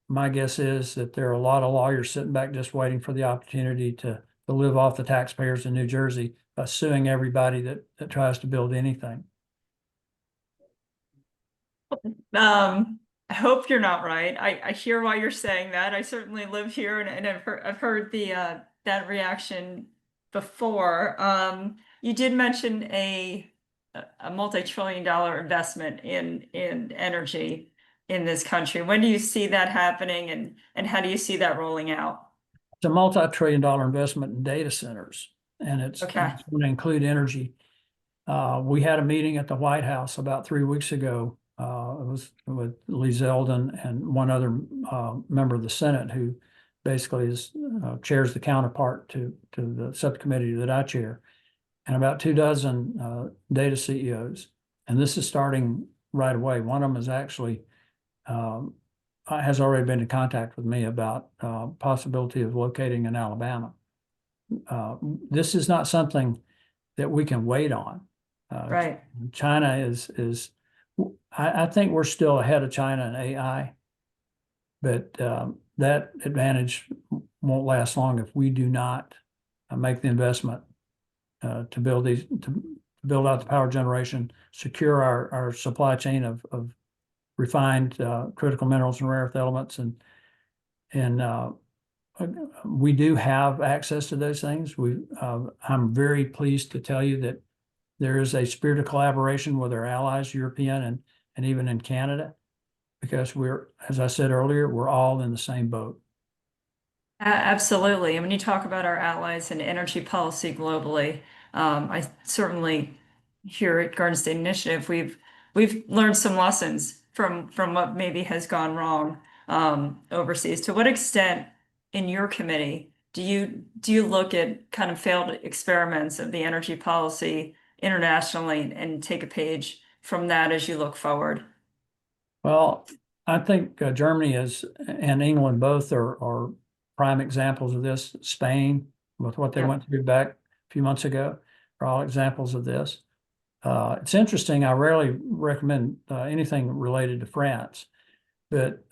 my guess is that there are a lot of lawyers sitting back just waiting for the opportunity to live off the taxpayers in New Jersey by suing everybody that tries to build anything. I hope you're not right. I hear why you're saying that. I certainly live here and I've heard the that reaction before. You did mention a multi-trillion-dollar investment in energy in this country. When do you see that happening, and how do you see that rolling out? It's a multi-trillion-dollar investment in data centers, and it's going to include energy. We had a meeting at the White House about 3 weeks ago. It was with Lee Zeldin and one other member of the Senate who basically chairs the counterpart to the subcommittee that I chair, and about 24 data CEOs. And this is starting right away. One of them is actually has already been in contact with me about possibility of locating in Alabama. This is not something that we can wait on. Right. China is I think we're still ahead of China in AI, but that advantage won't last long if we do not make the investment to build out the power generation, secure our supply chain of refined critical minerals and rare earth elements, and we do have access to those things. I'm very pleased to tell you that there is a spirit of collaboration with our allies, European and even in Canada, because as I said earlier, we're all in the same boat. Absolutely. And when you talk about our allies and energy policy globally, I certainly here at Garden State Initiative, we've learned some lessons from what maybe has gone wrong overseas. To what extent in your committee do you look at kind of failed experiments of the energy policy internationally and take a page from that as you look forward? Well, I think Germany and England both are prime examples of this. Spain, with what they went through back a few months ago, are all examples of this. It's interesting. I rarely recommend anything related to France, But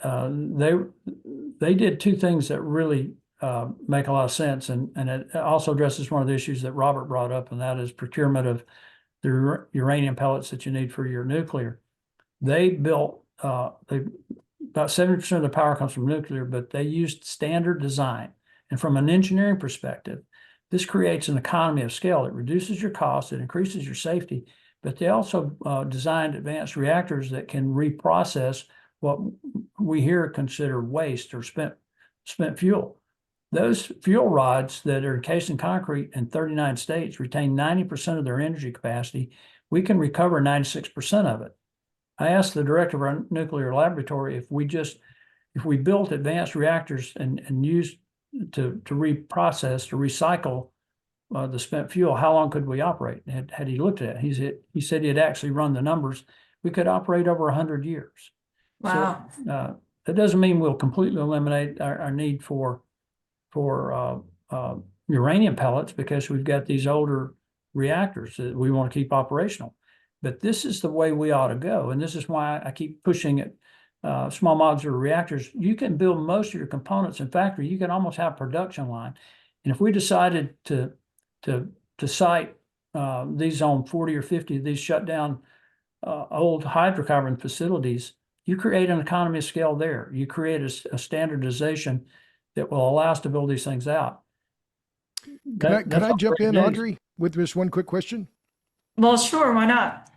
they did two things that really make a lot of sense, and it also addresses one of the issues that Robert brought up, and that is procurement of the uranium pellets that you need for your nuclear. They built about 70% of the power comes from nuclear, but they used standard design. And from an engineering perspective, this creates an economy of scale. It reduces your costs, it increases your safety, but they also designed advanced reactors that can reprocess what we here consider waste or spent fuel. Those fuel rods that are encased in concrete in 39 states retain 90% of their energy capacity. We can recover 96% of it. I asked the director of our nuclear laboratory if we built advanced reactors and used to reprocess, to recycle the spent fuel, how long could we operate? Had he looked at it, he said he had actually run the numbers. We could operate over 100 years. Wow. So that doesn't mean we'll completely eliminate our need for uranium pellets, because we've got these older reactors that we want to keep operational. But this is the way we ought to go. And this is why I keep pushing it. Small modular reactors, you can build most of your components in factory. You can almost have a production line. And if we decided to site these on 40 or 50 of these shut down old hydrocarbon facilities, you create an economy of scale there. You create a standardization that will allow us to build these things out. Can I jump in, Yes. Audrey, with just one quick question? Well, sure, why not?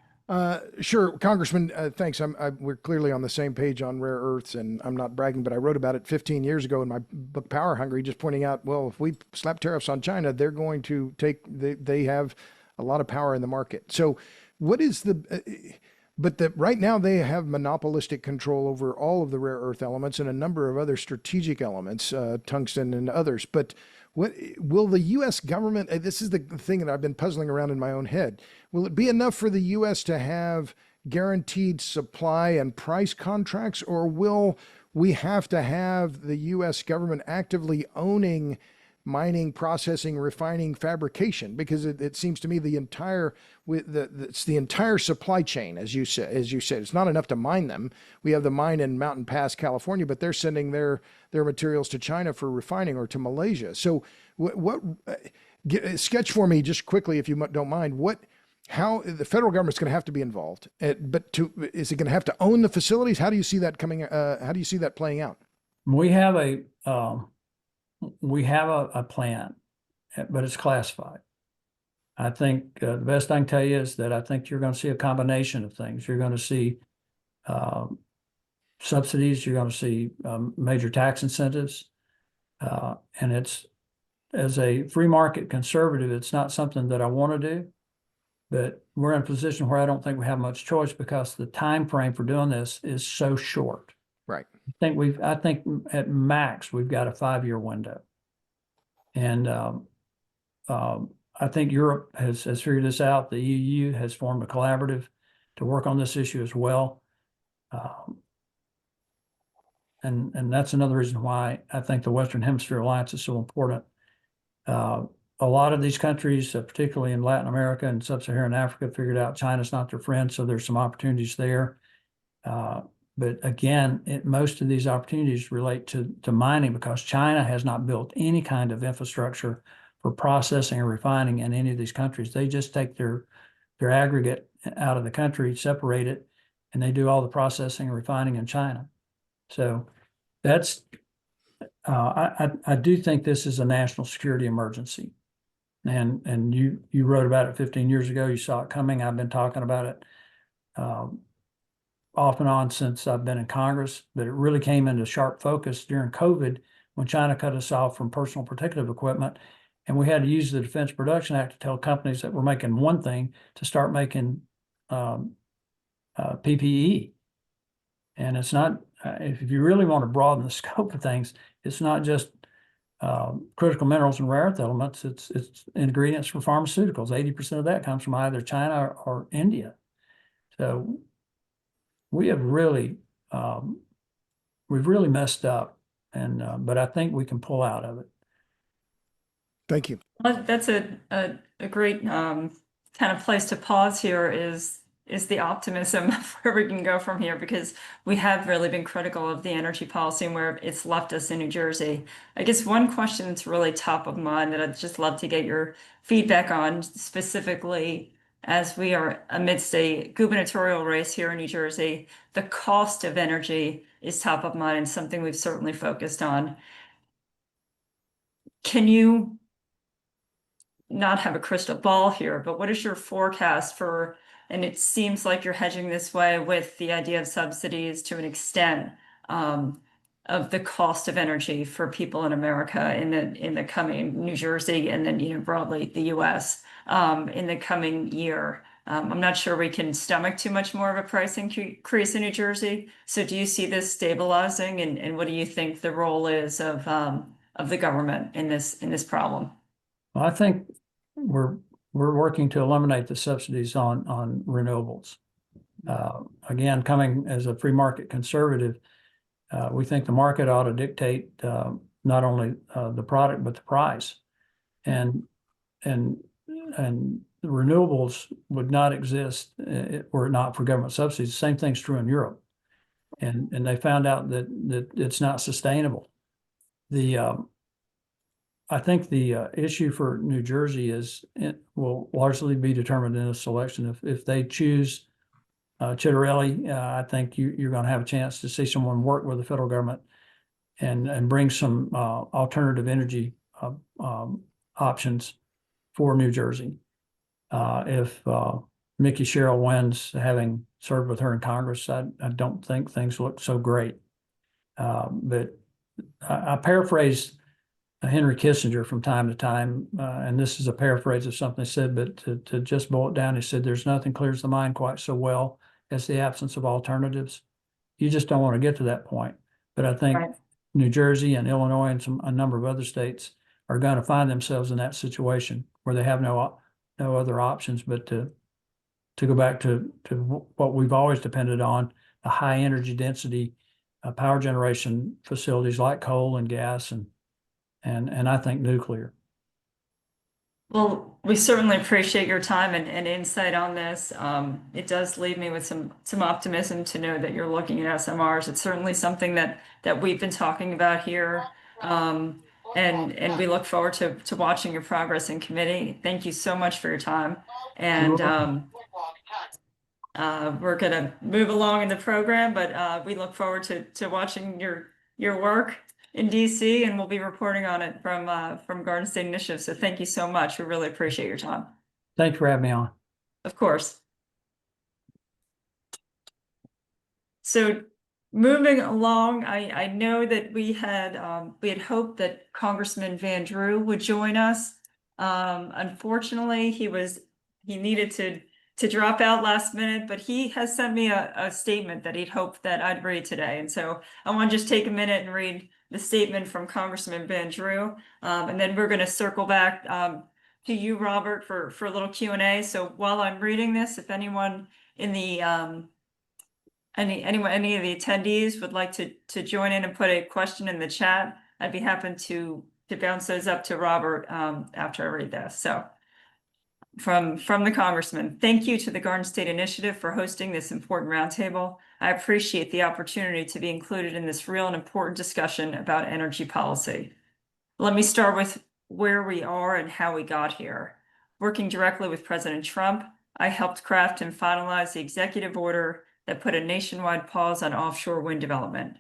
Sure, Congressman. Thanks. We're clearly on the same page on rare earths, and I'm not bragging, but I wrote about it 15 years ago in my book Power Hungry, just pointing out, well, if we slap tariffs on China, they're going to they have a lot of power in the market. So, what is right now they have monopolistic control over all of the rare earth elements and a number of other strategic elements, tungsten and others. But what will the U.S. government? This is the thing that I've been puzzling around in my own head. Will it be enough for the U.S. to have guaranteed supply and price contracts, or will we have to have the U.S. government actively owning mining, processing, refining, fabrication? Because it seems to me it's the entire supply chain, as you said. It's not enough to mine them. We have the mine in Mountain Pass, California, but they're sending their materials to China for refining, or to Malaysia. So sketch for me just quickly, if you don't mind, how the federal government's going to have to be involved, is it going to have to own the facilities? How do you see that coming? How do you see that playing out? We have a plan, but it's classified. I think the best I can tell you is that I think you're going to see a combination of things. You're going to see subsidies. You're going to see major tax incentives. And it's, as a free market conservative, it's not something that I want to do. But we're in a position where I don't think we have much choice, because the time frame for doing this is so short. Right. I think at max we've got a 5-year window, and I think Europe has figured this out. The EU has formed a collaborative to work on this issue as well, and that's another reason why I think the Western Hemisphere Alliance is so important. A lot of these countries, particularly in Latin America and Sub-Saharan Africa, figured out China's not their friend, so there's some opportunities there. But again, most of these opportunities relate to mining, because China has not built any kind of infrastructure for processing or refining in any of these countries. They just take their aggregate out of the country, separate it, and they do all the processing and refining in China. So that's I do think this is a national security emergency. And you wrote about it 15 years ago. You saw it coming. I've been talking about it off and on since I've been in Congress, but it really came into sharp focus during COVID, when China cut us off from personal protective equipment. And we had to use the Defense Production Act to tell companies that were making one thing to start making PPE. And it's not, if you really want to broaden the scope of things, it's not just critical minerals and rare earth elements, it's ingredients for pharmaceuticals. 80% of that comes from either China or India. So we have really, we've really messed up, but I think we can pull out of it. Thank you. Well, that's a great kind of place to pause here. Is is the optimism of where we can go from here, because we have really been critical of the energy policy and where it's left us in New Jersey. I guess one question that's really top of mind that I'd just love to get your feedback on, specifically as we are amidst a gubernatorial race here in New Jersey, the cost of energy is top of mind and something we've certainly focused on. Can you not have a crystal ball here, but what is your forecast for, and it seems like you're hedging this way with the idea of subsidies to an extent, of the cost of energy for people in America in the coming New Jersey and then, you know, broadly the US, in the coming year. I'm not sure we can stomach too much more of a price increase in New Jersey. So do you see this stabilizing, and what do you think the role is of the government in this problem? Well, I think we're working to eliminate the subsidies on renewables. Again, coming as a free market conservative, we think the market ought to dictate not only the product but the price, and the renewables would not exist were it not for government subsidies. The same thing's true in Europe, and they found out that it's not sustainable. I think the issue for New Jersey is it will largely be determined in this election. If they choose Chitterelli, I think you're going to have a chance to see someone work with the federal government and bring some alternative energy options for New Jersey. If Mickey Sherrill wins, having served with her in Congress, I don't think things look so great. But I paraphrase Henry Kissinger from time to time, and this is a paraphrase of something he said, but to just boil it down, he said, "There's nothing clears the mind quite so well as the absence of alternatives." You just don't want to get to that point. But I think Right. New Jersey and Illinois and a number of other states are going to find themselves in that situation where they have no other options but to go back to what we've always depended on, the high energy density power generation facilities like coal and gas and I think nuclear. Well, we certainly appreciate your time and insight on this. It does leave me with some optimism to know that you're looking at SMRs. It's certainly something that we've been talking about here. And we look forward to watching your progress in committee. Thank you so much for your time. And we're gonna move along in the program, but we look forward to watching your work in DC, and we'll be reporting on it from Garden State Initiative. So thank you so much. We really appreciate your time. Thanks for having me on. Of course. So moving along, I know that we had hoped that Congressman Van Drew would join us. Unfortunately, he needed to drop out last minute, but he has sent me a statement that he'd hoped that I'd read today. And so I want to just take a minute and read the statement from Congressman Van Drew. And then we're going to circle back to you, Robert, for a little Q&A. So while I'm reading this, if anyone in the any of the attendees would like to join in and put a question in the chat, I'd be happy to bounce those up to Robert after I read this. So from the Congressman, thank you to the Garden State Initiative for hosting this important roundtable. I appreciate the opportunity to be included in this real and important discussion about energy policy. Let me start with where we are and how we got here. Working directly with President Trump, I helped craft and finalize the executive order that put a nationwide pause on offshore wind development.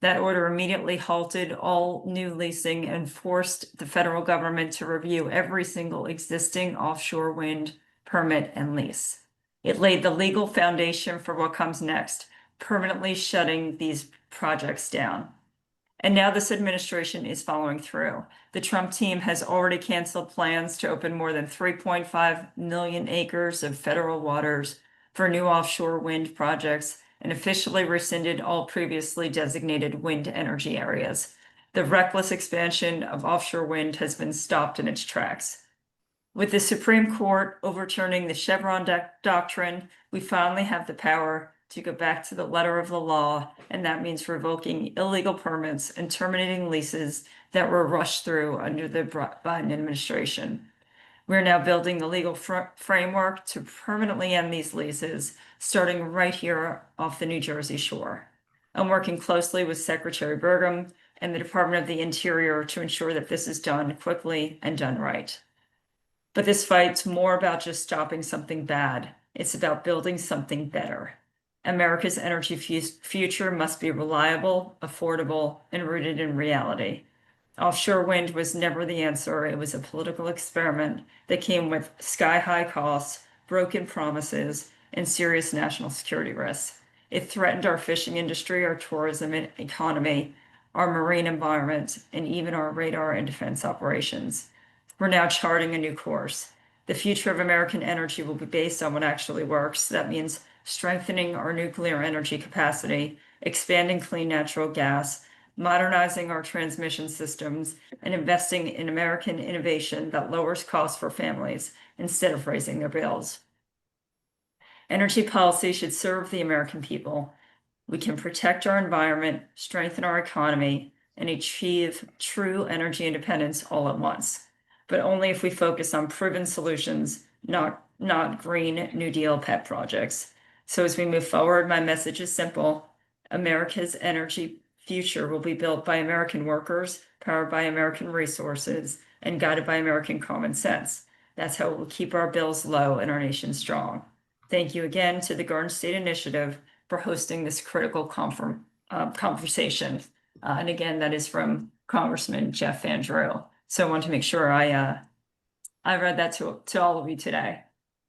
That order immediately halted all new leasing and forced the federal government to review every single existing offshore wind permit and lease. It laid the legal foundation for what comes next, permanently shutting these projects down. And now this administration is following through. The Trump team has already canceled plans to open more than 3.5 million acres of federal waters for new offshore wind projects and officially rescinded all previously designated wind energy areas. The reckless expansion of offshore wind has been stopped in its tracks. With the Supreme Court overturning the Chevron doctrine, we finally have the power to go back to the letter of the law, and that means revoking illegal permits and terminating leases that were rushed through under the Biden administration. We're now building the legal framework to permanently end these leases, starting right here off the New Jersey shore. I'm working closely with Secretary Burgum and the Department of the Interior to ensure that this is done quickly and done right. But this fight's more about just stopping something bad. It's about building something better. America's energy future must be reliable, affordable, and rooted in reality. Offshore wind was never the answer. It was a political experiment that came with sky-high costs, broken promises, and serious national security risks. It threatened our fishing industry, our tourism economy, our marine environment, and even our radar and defense operations. We're now charting a new course. The future of American energy will be based on what actually works. That means strengthening our nuclear energy capacity, expanding clean natural gas, modernizing our transmission systems, and investing in American innovation that lowers costs for families instead of raising their bills. Energy policy should serve the American people. We can protect our environment, strengthen our economy, and achieve true energy independence all at once, but only if we focus on proven solutions, not Green New Deal pet projects. So as we move forward, my message is simple. America's energy future will be built by American workers, powered by American resources, and guided by American common sense. That's how we'll keep our bills low and our nation strong. Thank you again to the Garden State Initiative for hosting this critical conversation. And again, that is from Congressman Jeff Van Drew. So I want to make sure I read that to all of you today.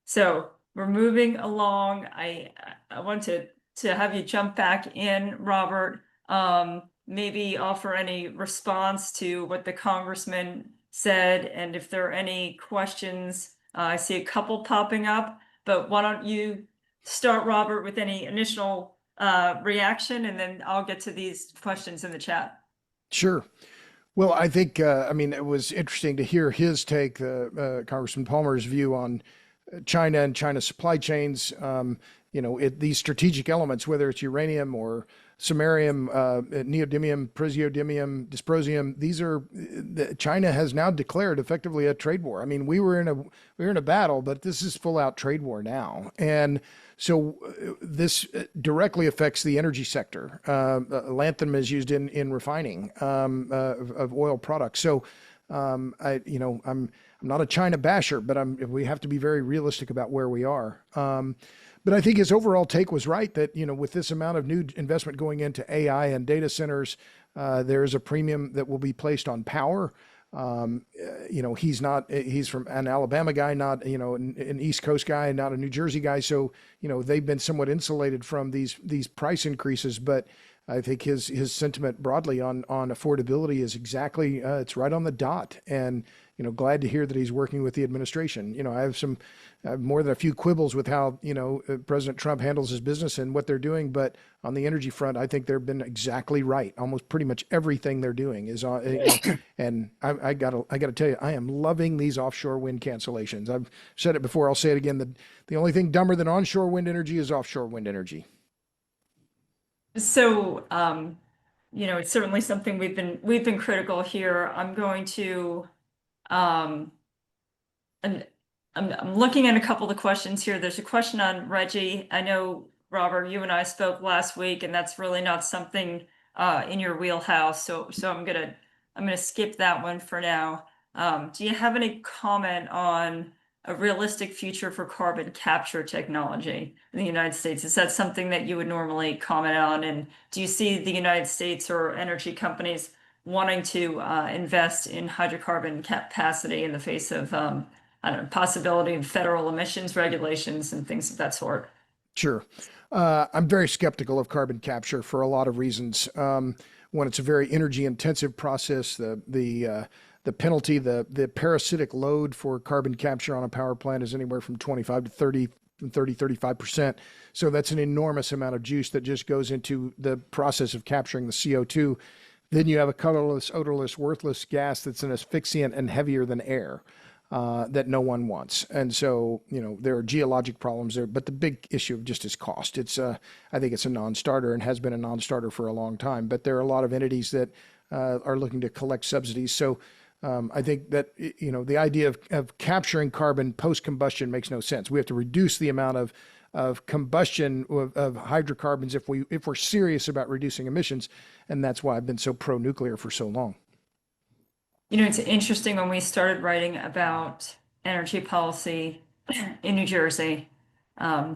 So we're moving along. I want to have you jump back in, Robert. Maybe offer any response to what the congressman said, and if there are any questions. I see a couple popping up, but why don't you start, Robert, with any initial reaction, and then I'll get to these questions in the chat. Sure. Well, I think, I mean, it was interesting to hear his take, Congressman Palmer's view on China and China's supply chains. You know, these strategic elements, whether it's uranium or samarium, neodymium, praseodymium, dysprosium, these are, China has now declared effectively a trade war. I mean, we were in a battle, but this is full out trade war now. And so this directly affects the energy sector. Lanthanum is used in refining of oil products. So I'm not a China basher, but we have to be very realistic about where we are. But I think his overall take was right that, you know, with this amount of new investment going into AI and data centers, there is a premium that will be placed on power. You know, he's from an Alabama guy, not, you know, an East Coast guy, not a New Jersey guy. So, you know, they've been somewhat insulated from these price increases, but I think his sentiment broadly on affordability is exactly, it's right on the dot. And, you know, glad to hear that he's working with the administration. You know, I have more than a few quibbles with how, you know, President Trump handles his business and what they're doing. But on the energy front, I think they've been exactly right. Almost pretty much everything they're doing is on. And I gotta tell you, I am loving these offshore wind cancellations. I've said it before. I'll say it again. The only thing dumber than onshore wind energy is offshore wind energy. So, you know, it's certainly something we've been critical here. I'm going to, and I'm looking at a couple of the questions here. There's a question on Reggie. I know, Robert, you and I spoke last week, and that's really not something in your wheelhouse. So I'm gonna skip that one for now. Do you have any comment on a realistic future for carbon capture technology in the United States? Is that something that you would normally comment on? And do you see the United States or energy companies wanting to invest in hydrocarbon capacity in the face of, I don't know, possibility of federal emissions regulations and things of that sort? Sure. I'm very skeptical of carbon capture for a lot of reasons. One, it's a very energy intensive process. The penalty, the parasitic load for carbon capture on a power plant is anywhere from 25 to 35%. So that's an enormous amount of juice that just goes into the process of capturing the CO2. Then you have a colorless, odorless, worthless gas that's an asphyxiant and heavier than air that no one wants. And so, you know, there are geologic problems there, but the big issue just is cost. I think it's a non-starter and has been a non-starter for a long time, but there are a lot of entities that are looking to collect subsidies. So I think that, the idea of capturing carbon post combustion makes no sense. We have to reduce the amount of combustion of hydrocarbons if we're serious about reducing emissions, and that's why I've been so pro nuclear for so long. It's interesting when we started writing about energy policy in New Jersey. I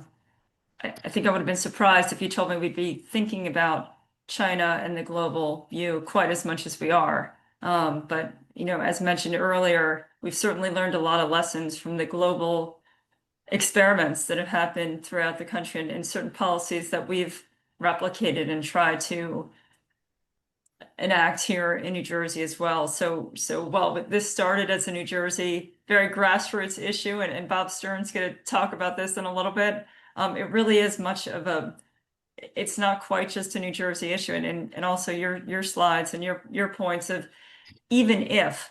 think I would have been surprised if you told me we'd be thinking about China and the global view quite as much as we are. But as mentioned earlier, we've certainly learned a lot of lessons from the global experiments that have happened throughout the country and certain policies that we've replicated and tried to enact here in New Jersey as well. So while this started as a New Jersey very grassroots issue, and Bob Stern's going to talk about this in a little bit, it really is much of it's not quite just a New Jersey issue, and also your slides and your points of, even if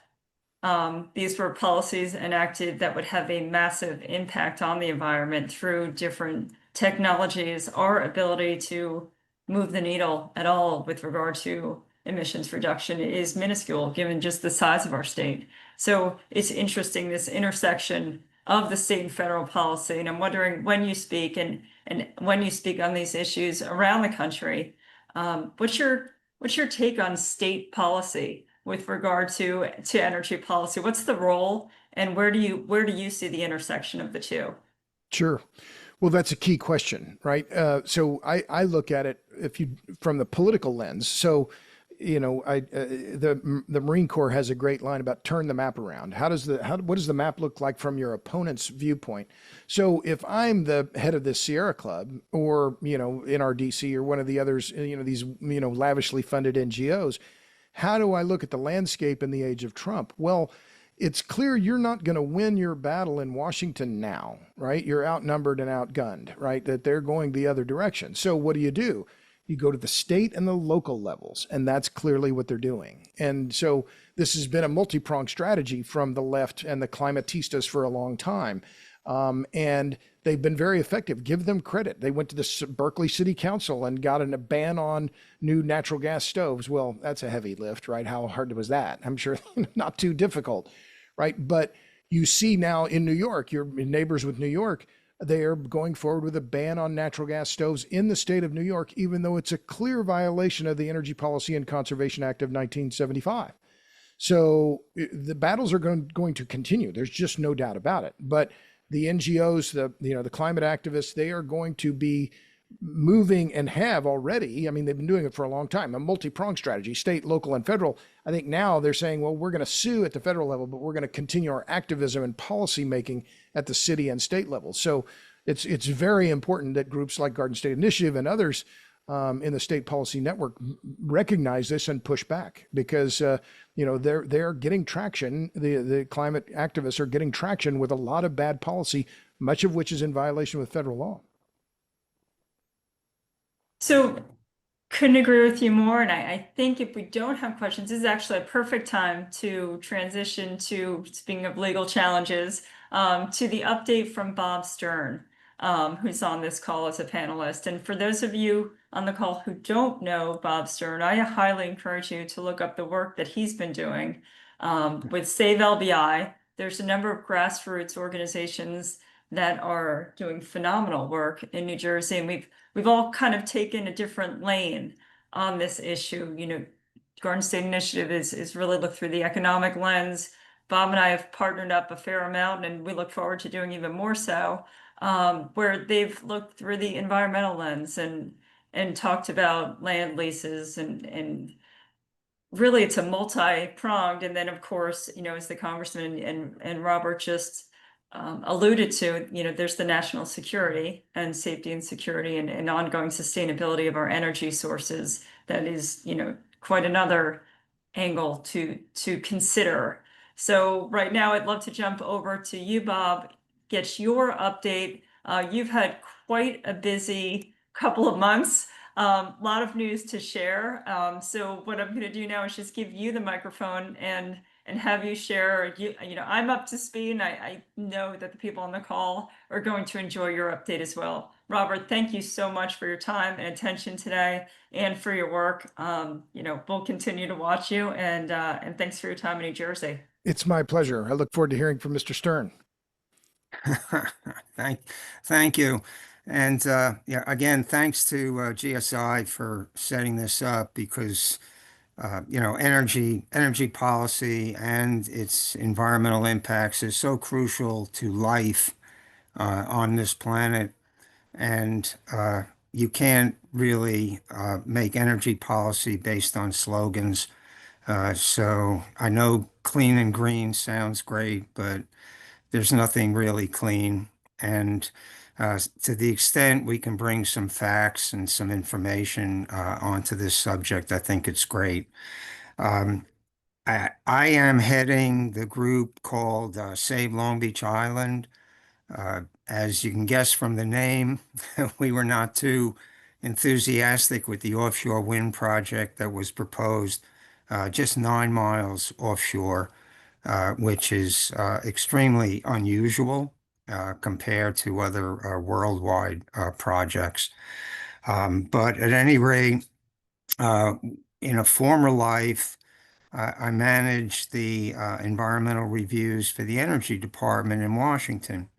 these were policies enacted that would have a massive impact on the environment through different technologies, our ability to move the needle at all with regard to emissions reduction is minuscule given just the size of our state. So it's interesting, this intersection of the state and federal policy. And I'm wondering, when you speak and when you speak on these issues around the country, what's your take on state policy with regard to energy policy? What's the role, and where do you see the intersection of the two? Sure. Well, that's a key question, right? So I look at it from the political lens. So, the Marine Corps has a great line about turn the map around. What does the map look like from your opponent's viewpoint? So if I'm the head of this Sierra Club or, NRDC or one of the others, these, lavishly funded NGOs, how do I look at the landscape in the age of Trump? Well, it's clear you're not going to win your battle in Washington now, right? You're outnumbered and outgunned, right? That they're going the other direction. So what do? You go to the state and the local levels, and that's clearly what they're doing. And so this has been a multi-pronged strategy from the left and the climatistas for a long time. And they've been very effective. Give them credit. They went to the Berkeley City Council and got a ban on new natural gas stoves. Well, that's a heavy lift, right? How hard was that? I'm sure not too difficult, right? But you see now in New York, your neighbors with New York, they are going forward with a ban on natural gas stoves in the state of New York, even though it's a clear violation of the Energy Policy and Conservation Act of 1975. So the battles are going to continue. There's just no doubt about it. But the NGOs, the climate activists, they are going to be moving, and have already. I mean, they've been doing it for a long time, a multi-pronged strategy, state, local, and federal. I think now they're saying, well, we're going to sue at the federal level, but we're going to continue our activism and policy making at the city and state level. So it's very important that groups like Garden State Initiative and others in the state policy network recognize this and push back, because they're getting traction. The climate activists are getting traction with a lot of bad policy, much of which is in violation with federal law. So couldn't agree with you more. And I think if we don't have questions, this is actually a perfect time to transition to, speaking of legal challenges, to the update from Bob Stern, who's on this call as a panelist. And for those of you on the call who don't know Bob Stern, I highly encourage you to look up the work that he's been doing with Save LBI. There's a number of grassroots organizations that are doing phenomenal work in New Jersey, and we've all kind of taken a different lane on this issue. Garden State Initiative is really looked through the economic lens. Bob and I have partnered up a fair amount, and we look forward to doing even more so, where they've looked through the environmental lens and talked about land leases, and really it's a multi-pronged. And then of course, as the Congressman and Robert just alluded to, there's the national security and safety and security and ongoing sustainability of our energy sources. That is, quite another angle to consider. So right now I'd love to jump over to you, Bob, get your update. You've had quite a busy couple of months, a lot of news to share. So what I'm going to do now is just give you the microphone and have you share. I'm up to speed, and I know that the people on the call are going to enjoy your update as well. Robert, thank you so much for your time and attention today, and for your work. We'll continue to watch you, and thanks for your time in New Jersey. It's my pleasure. I look forward to hearing from Mr. Stern. Thank, thank you. And yeah, again, thanks to GSI for setting this up because energy policy and its environmental impacts is so crucial to life on this planet. And you can't really make energy policy based on slogans. So I know clean and green sounds great, but there's nothing really clean. And to the extent we can bring some facts and some information onto this subject, I think it's great. Um, I am heading the group called Save Long Beach Island. As you can guess from the name, we were not too enthusiastic with the offshore wind project that was proposed just 9 miles offshore, which is extremely unusual compared to other worldwide projects. But at any rate, uh, in a former life, I managed the environmental reviews for the Energy Department in Washington.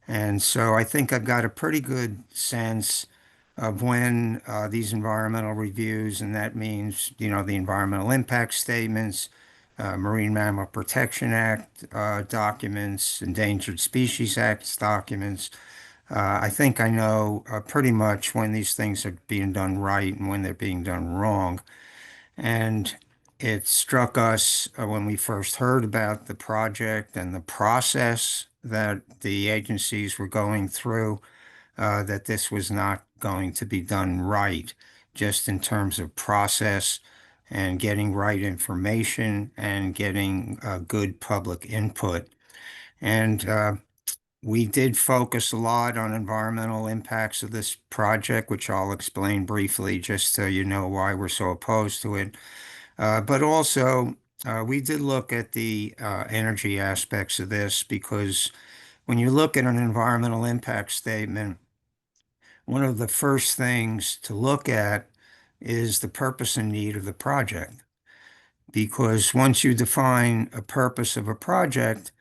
And so I think I've got a pretty good sense of when these environmental reviews, and that means, the environmental impact statements, Marine Mammal Protection Act documents, Endangered Species Act documents. I think I know pretty much when these things are being done right and when they're being done wrong. And it struck us when we first heard about the project and the process that the agencies were going through, that this was not going to be done right, just in terms of process and getting right information and getting good public input. And we did focus a lot on environmental impacts of this project, which I'll explain briefly just so you know why we're so opposed to it. But also, we did look at the energy aspects of this because when you look at an environmental impact statement, one of the first things to look at is the purpose and need of the project. Because once you define a purpose of a project,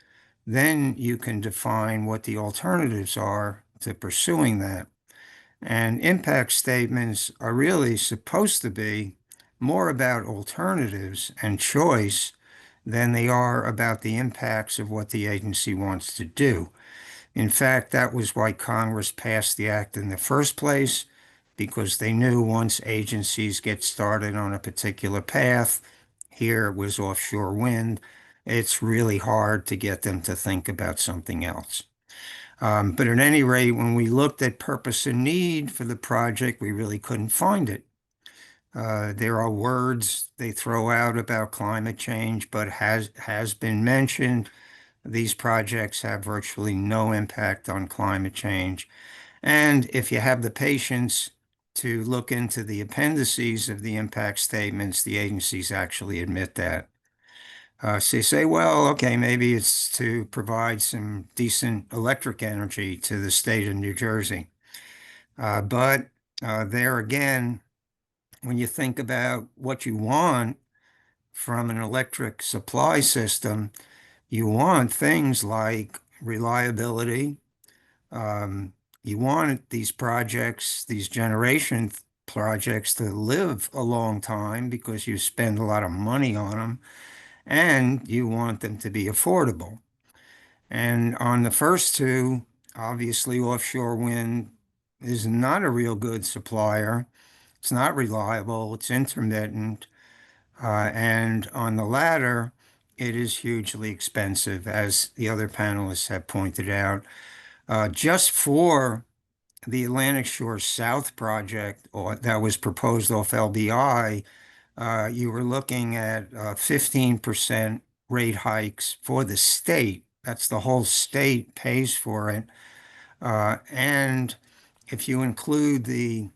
then you can define what the alternatives are to pursuing that. And impact statements are really supposed to be more about alternatives and choice than they are about the impacts of what the agency wants to do. In fact, that was why Congress passed the act in the first place, because they knew once agencies get started on a particular path, here it was offshore wind, it's really hard to get them to think about something else. But at any rate, when we looked at purpose and need for the project, we really couldn't find it. There are words they throw out about climate change, but has been mentioned. These projects have virtually no impact on climate change. And if you have the patience to look into the appendices of the impact statements, the agencies actually admit that. So you say, well, okay, maybe it's to provide some decent electric energy to the state of New Jersey. But there again, when you think about what you want from an electric supply system, you want things like reliability. Um, you want these projects, these generation projects to live a long time because you spend a lot of money on them, and you want them to be affordable. And on the first two, obviously offshore wind is not a real good supplier. It's not reliable, it's intermittent. And on the latter, it is hugely expensive, as the other panelists have pointed out. Just for the Atlantic Shore South project that was proposed off LBI, you were looking at 15% rate hikes for the state. That's the whole state pays for it. And if you include the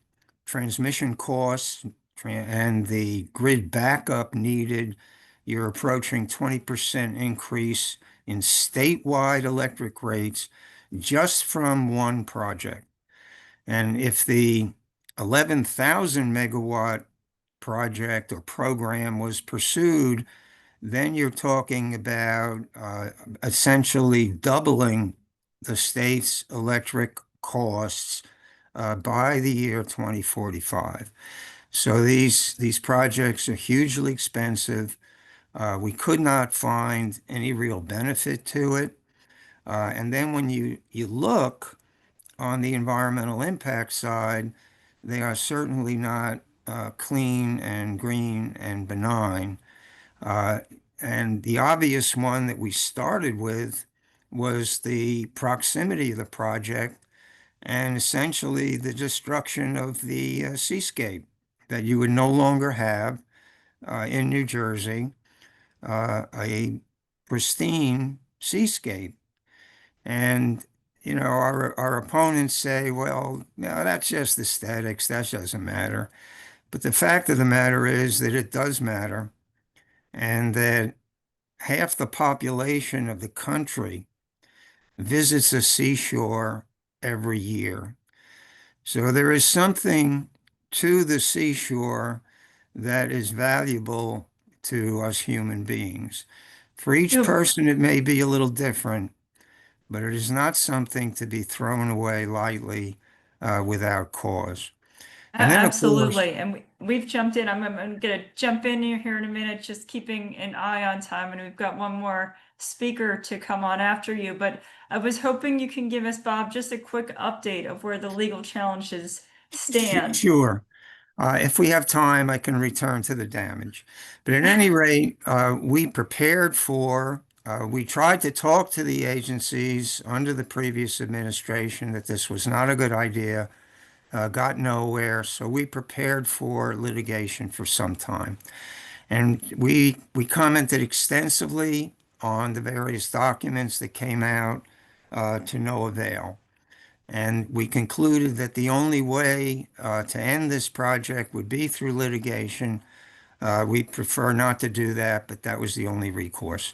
transmission costs and the grid backup needed, you're approaching 20% increase in statewide electric rates just from one project. And if the 11,000 megawatt project or program was pursued, then you're talking about essentially doubling the state's electric costs by the year 2045. So these projects are hugely expensive. We could not find any real benefit to it. And then when you look on the environmental impact side, they are certainly not clean and green and benign. Uh, and the obvious one that we started with was the proximity of the project and essentially the destruction of the seascape that you would no longer have in New Jersey, a pristine seascape. And, our opponents say, well, no, that's just aesthetics. That doesn't matter. But the fact of the matter is that it does matter, and that half the population of the country visits a seashore every year. So there is something to the seashore that is valuable to us human beings. For each You know, person, it may be a little different, but it is not something to be thrown away lightly without cause. And then, of course, absolutely. And we've jumped in. I'm going to jump in here in a minute, just keeping an eye on time. And we've got one more speaker to come on after you. But I was hoping you can give us, Bob, just a quick update of where the legal challenges stand. sure. If we have time, I can return to the damage. But at any rate, we tried to talk to the agencies under the previous administration that this was not a good idea, got nowhere. So we prepared for litigation for some time. And we commented extensively on the various documents that came out to no avail. And we concluded that the only way to end this project would be through litigation. We prefer not to do that, but that was the only recourse.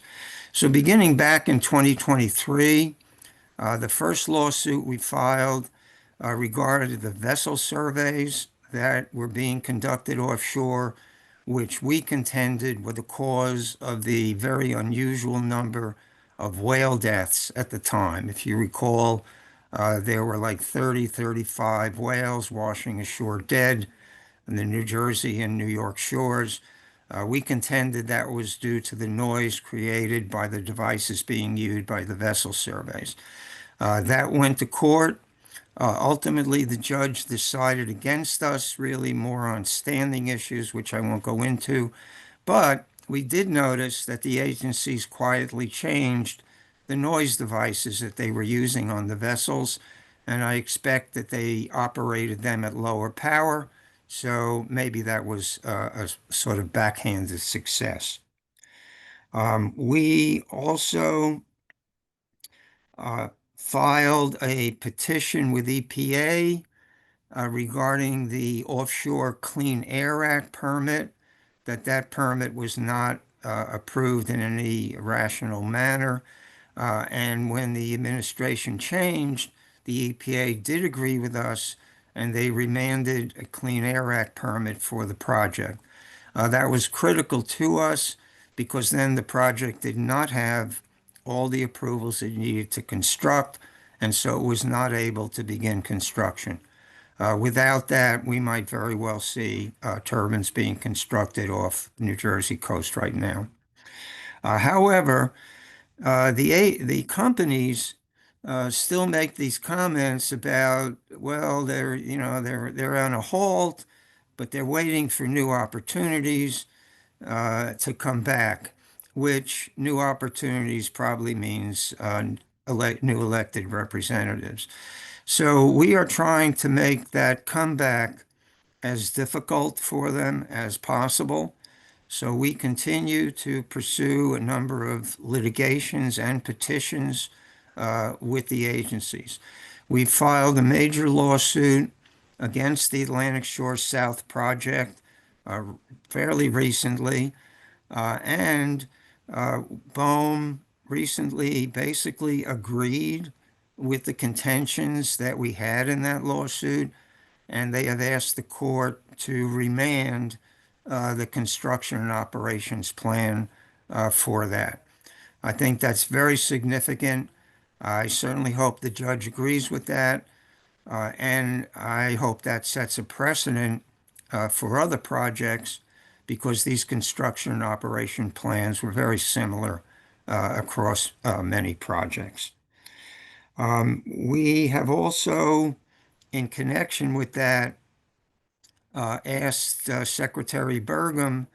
So beginning back in 2023, the first lawsuit we filed regarded the vessel surveys that were being conducted offshore, which we contended were the cause of the very unusual number of whale deaths at the time. If you recall, there were like 30, 35 whales washing ashore dead in the New Jersey and New York shores. We contended that was due to the noise created by the devices being used by the vessel surveys. That went to court. Ultimately, the judge decided against us, really more on standing issues, which I won't go into. But we did notice that the agencies quietly changed the noise devices that they were using on the vessels, and I expect that they operated them at lower power. So maybe that was a sort of backhanded success. We also uh, filed a petition with EPA regarding the Offshore Clean Air Act permit, that permit was not approved in any rational manner. And when the administration changed, the EPA did agree with us, and they remanded a Clean Air Act permit for the project. That was critical to us because then the project did not have all the approvals it needed to construct, and so it was not able to begin construction. Without that, we might very well see turbines being constructed off New Jersey coast right now. However, the companies still make these comments about, well, they're on a halt, but they're waiting for new opportunities to come back, which new opportunities probably means new elected representatives. So we are trying to make that comeback as difficult for them as possible. So we continue to pursue a number of litigations and petitions with the agencies. We filed a major lawsuit against the Atlantic Shore South project fairly recently, and BOEM recently basically agreed with the contentions that we had in that lawsuit, and they have asked the court to remand the construction and operations plan for that. I think that's very significant. I certainly hope the judge agrees with that, and I hope that sets a precedent for other projects because these construction and operation plans were very similar across many projects. We have also, in connection with that, asked Secretary Burgum,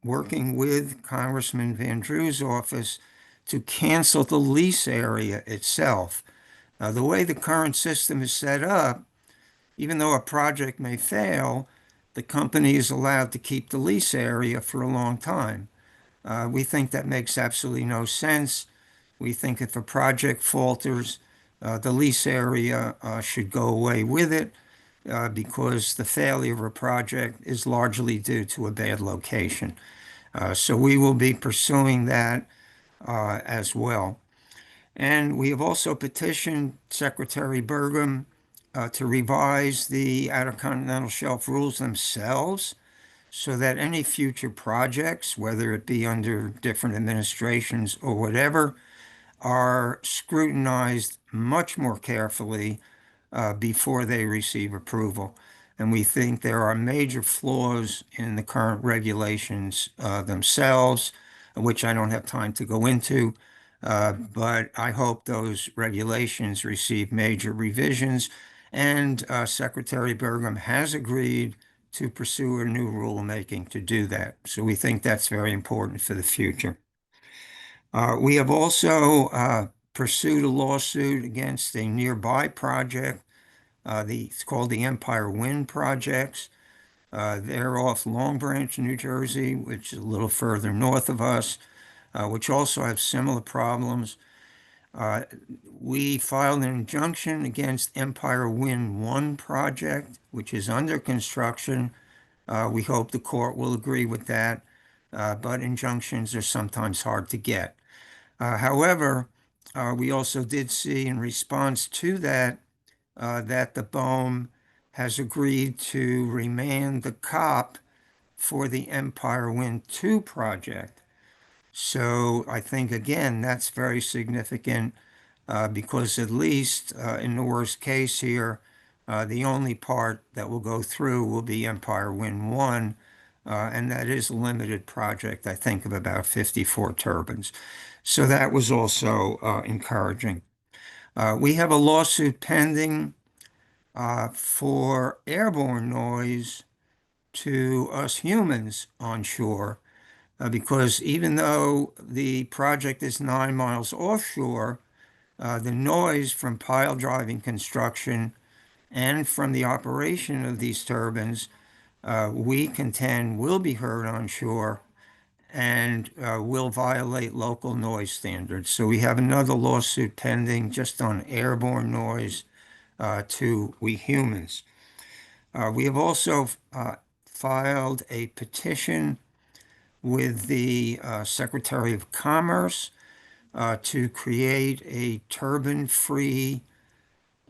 working with Congressman Van Drew's office, to cancel the lease area itself. The way the current system is set up, even though a project may fail, the company is allowed to keep the lease area for a long time. We think that makes absolutely no sense. We think if a project falters, the lease area should go away with it because the failure of a project is largely due to a bad location. So we will be pursuing that as well. And we have also petitioned Secretary Burgum to revise the Outer Continental Shelf rules themselves so that any future projects, whether it be under different administrations or whatever, are scrutinized much more carefully before they receive approval. And we think there are major flaws in the current regulations themselves, which I don't have time to go into, but I hope those regulations receive major revisions. And Secretary Burgum has agreed to pursue a new rulemaking to do that. So we think that's very important for the future. We have also pursued a lawsuit against a nearby project. It's called the Empire Wind Projects. They're off Long Branch, New Jersey, which is a little further north of us, which also have similar problems. We filed an injunction against Empire Wind 1 project, which is under construction. We hope the court will agree with that, but injunctions are sometimes hard to get. However, we also did see in response to that that the BOEM has agreed to remand the COP for the Empire Wind 2 project. So I think, again, that's very significant because at least in the worst case here, the only part that will go through will be Empire Wind 1, and that is a limited project, I think, of about 54 turbines. So that was also encouraging. We have a lawsuit pending for airborne noise to us humans on shore, because even though the project is 9 miles offshore, the noise from pile driving construction and from the operation of these turbines, we contend will be heard on shore and will violate local noise standards. So we have another lawsuit pending just on airborne noise to we humans. We have also filed a petition with the Secretary of Commerce to create a turbine-free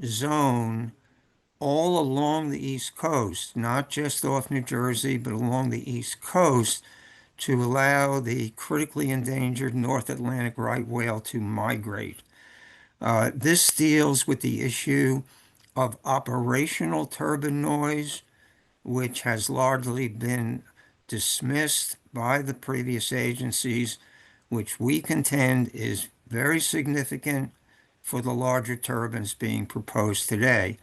zone all along the East Coast, not just off New Jersey, but along the East Coast, to allow the critically endangered North Atlantic right whale to migrate. This deals with the issue of operational turbine noise, which has largely been dismissed by the previous agencies, which we contend is very significant for the larger turbines being proposed today.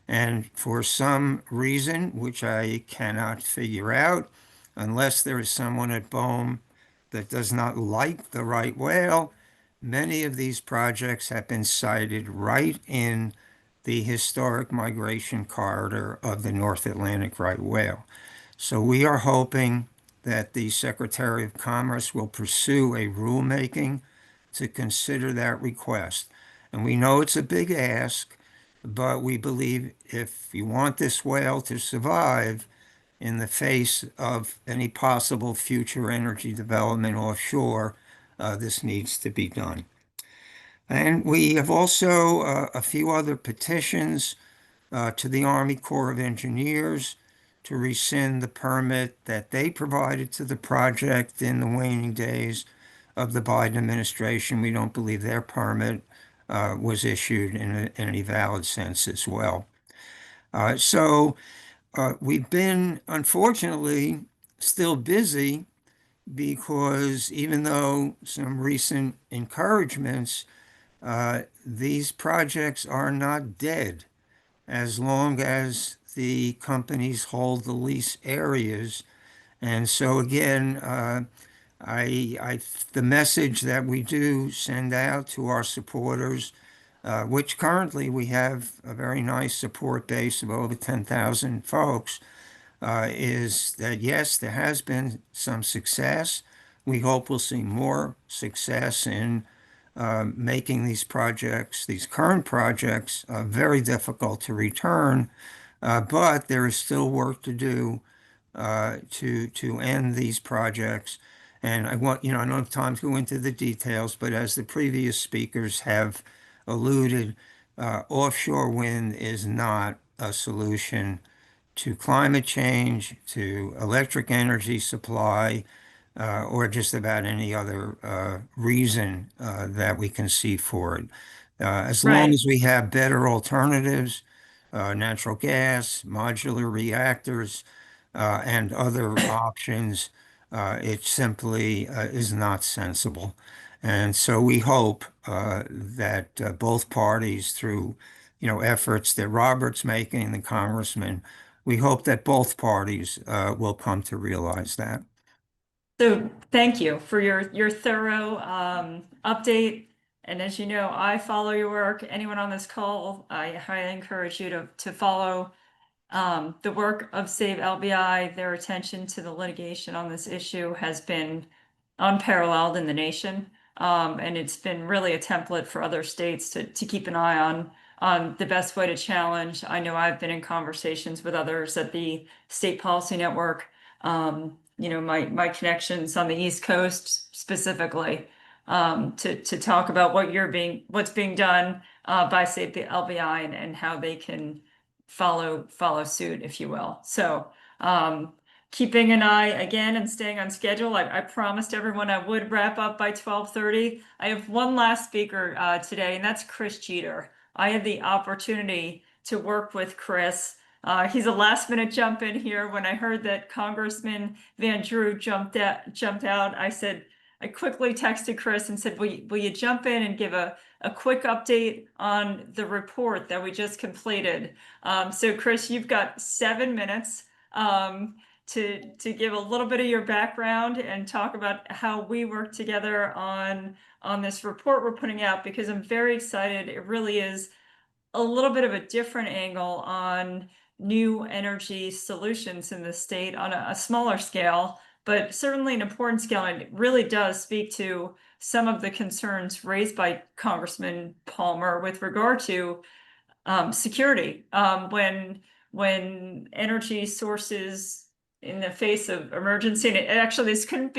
And for some reason, which I cannot figure out, unless there is someone at BOEM that does not like the right whale, many of these projects have been sited right in the historic migration corridor of the North Atlantic right whale. So we are hoping that the Secretary of Commerce will pursue a rulemaking to consider that request. And we know it's a big ask, but we believe if you want this whale to survive in the face of any possible future energy development offshore, this needs to be done. And we have also a few other petitions to the Army Corps of Engineers to rescind the permit that they provided to the project in the waning days of the Biden administration. We don't believe their permit was issued in any valid sense as well. So we've been, unfortunately, still busy because even though some recent encouragements, these projects are not dead as long as the companies hold the lease areas. And so again, the message that we do send out to our supporters, which currently we have a very nice support base of over 10,000 folks, is that yes, there has been some success. We hope we'll see more success in making these projects, these current projects, very difficult to return, but there is still work to do to end these projects. And I want, I don't have time to go into the details, but as the previous speakers have alluded, offshore wind is not a solution to climate change, to electric energy supply, or just about any other reason that we can see for it. As long Right. as we have better alternatives, natural gas, modular reactors, and other options, it simply is not sensible. And so we hope that both parties, through efforts that Robert's making, the congressman, we hope that both parties will come to realize that. So thank you for your thorough update. And as you know, I follow your work. Anyone on this call, I highly encourage you to follow the work of Save LBI. Their attention to the litigation on this issue has been unparalleled in the nation. And it's been really a template for other states to keep an eye on the best way to challenge. I know I've been in conversations with others at the State Policy Network. My connections on the East Coast specifically, to talk about what's being done by Save the LBI and how they can follow suit, if you will. So keeping an eye again and staying on schedule. I promised everyone I would wrap up by 12:30. I have one last speaker today, and that's Chris Jeter. I had the opportunity to work with Chris. He's a last minute jump in here. When I heard that Congressman Van Drew jumped out, I quickly texted Chris and said, will you jump in and give a quick update on the report that we just completed? So Chris, you've got 7 minutes to give a little bit of your background and talk about how we work together on this report we're putting out, because I'm very excited. It really is a little bit of a different angle on new energy solutions in the state on a smaller scale, but certainly an important scale. And it really does speak to some of the concerns raised by Congressman Palmer with regard to security. When energy sources in the face of emergency, and actually this couldn't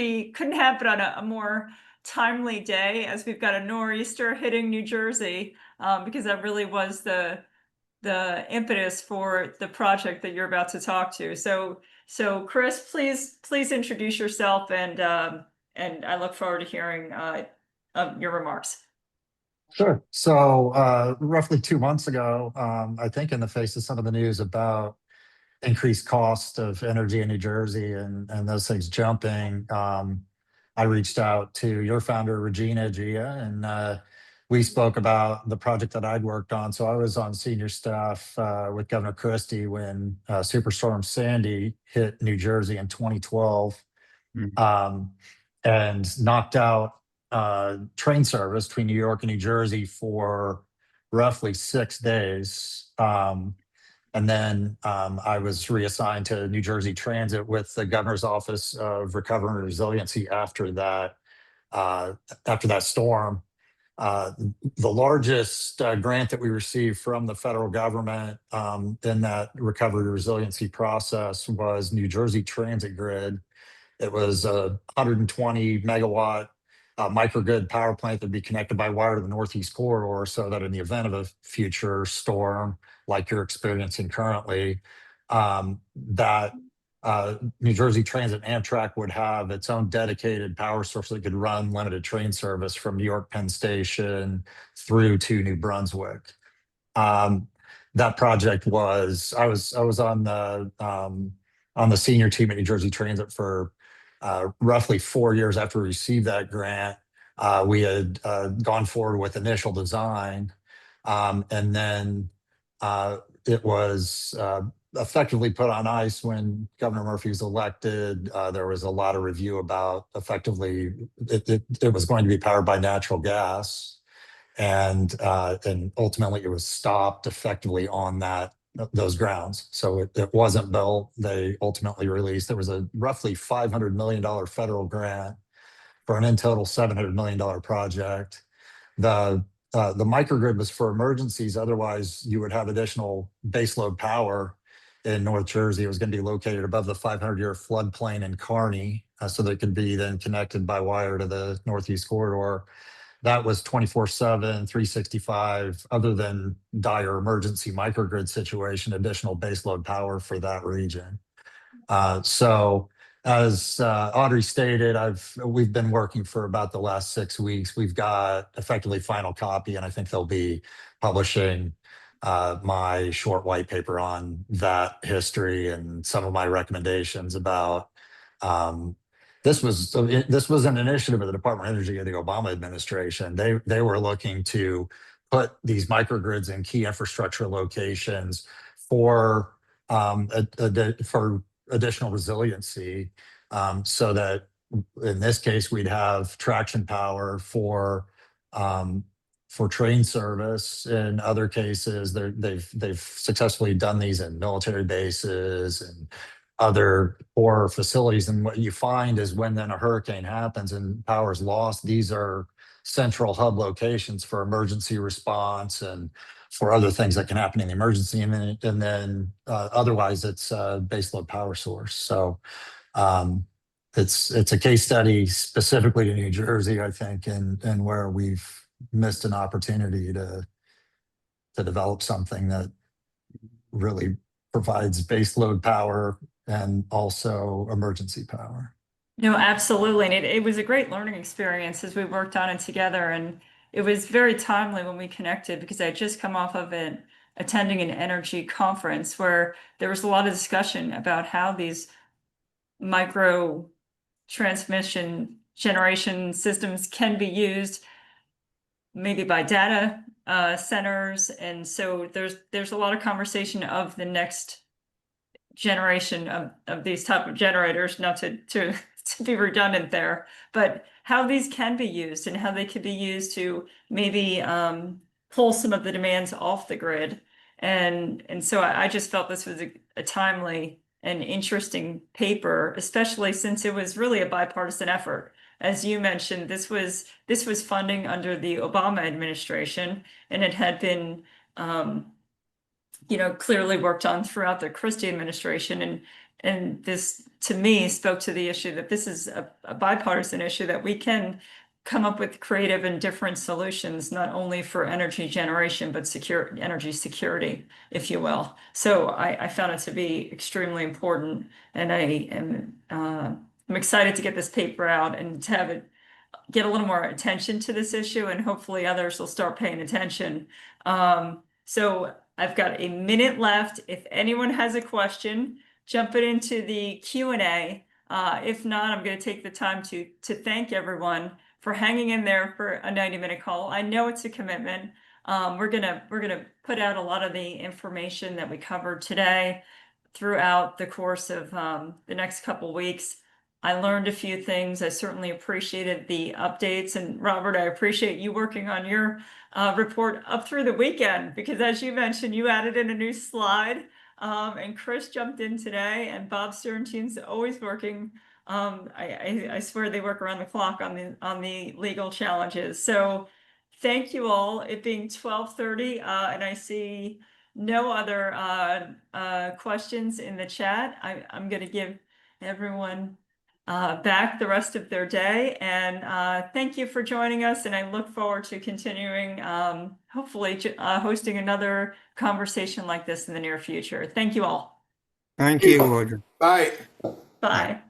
happen on a more timely day, as we've got a nor'easter hitting New Jersey, because that really was the impetus for the project that you're about to talk to. So Chris, please introduce yourself, and I look forward to hearing your remarks. Sure. So roughly 2 months ago, I think in the face of some of the news about increased cost of energy in New Jersey and those things jumping, I reached out to your founder, Regina Gia, and we spoke about the project that I'd worked on. So I was on senior staff with Governor Christie when Superstorm Sandy hit New Jersey in 2012, and knocked out train service between New York and New Jersey for roughly 6 days. And then I was reassigned to New Jersey Transit with the Governor's Office of Recovery and Resiliency after that storm. The largest grant that we received from the federal government in that recovery resiliency process was New Jersey Transit Grid. It was a 120 megawatt microgrid power plant that would be connected by wire to the Northeast corridor, so that in the event of a future storm like you're experiencing currently, that New Jersey Transit Amtrak would have its own dedicated power source that could run limited train service from New York Penn Station through to New Brunswick. That project was I was on the senior team at New Jersey Transit for roughly 4 years after we received that grant. We had gone forward with initial design, and then it was effectively put on ice when Governor Murphy was elected. There was a lot of review about effectively it was going to be powered by natural gas, and ultimately it was stopped effectively on those grounds. So it wasn't built. They ultimately released. There was a roughly $500 million federal grant for an in total $700 million project. The microgrid was for emergencies. Otherwise, you would have additional baseload power in North Jersey. It was going to be located above the 500-year floodplain in Kearney, so that it could be then connected by wire to the Northeast Corridor. That was 24/7, 365, other than dire emergency microgrid situation, additional baseload power for that region. So as Audrey stated, we've been working for about the last 6 weeks. We've got effectively final copy, and I think they'll be publishing my short white paper on that history and some of my recommendations about this was an initiative of the Department of Energy of the Obama administration. They were looking to put these microgrids in key infrastructure locations for additional resiliency, so that in this case we'd have traction power for train service. In other cases, they've successfully done these in military bases and other core facilities. And what you find is when then a hurricane happens and power is lost, these are central hub locations for emergency response and for other things that can happen in the emergency. And then otherwise it's a baseload power source. So it's a case study specifically to New Jersey, I think, and where we've missed an opportunity to develop something that really provides baseload power and also emergency power. No, absolutely. And it was a great learning experience as we worked on it together. And it was very timely when we connected, because I had just come off of attending an energy conference where there was a lot of discussion about how these micro transmission generation systems can be used maybe by data centers. And so there's a lot of conversation of the next generation of these type of generators, not to be redundant there, but how these can be used and how they could be used to maybe pull some of the demands off the grid. And so I just felt this was a timely and interesting paper, especially since it was really a bipartisan effort. As you mentioned, this was funding under the Obama administration, and it had been clearly worked on throughout the Christie administration. And this, to me, spoke to the issue that this is a bipartisan issue, that we can come up with creative and different solutions, not only for energy generation, but energy security, if you will. So I found it to be extremely important, and I'm excited to get this paper out and to have it get a little more attention to this issue, and hopefully others will start paying attention. So I've got a minute left. If anyone has a question, jump it into the Q&A. If not, I'm going to take the time to thank everyone for hanging in there for a 90-minute call. I know it's a commitment. We're gonna put out a lot of the information that we covered today throughout the course of the next couple weeks. I learned a few things. I certainly appreciated the updates. And Robert, I appreciate you working on your report up through the weekend, because as you mentioned, you added in a new slide, and Chris jumped in today, and Bob Sterntine's always working. I swear they work around the clock on the legal challenges. So thank you all. It being 12:30, and I see no other questions in the chat. I'm going to give everyone back the rest of their day. And thank you for joining us. And I look forward to continuing, hopefully hosting another conversation like this in the near future. Thank you all. Thank you, Audrey. Bye. Bye.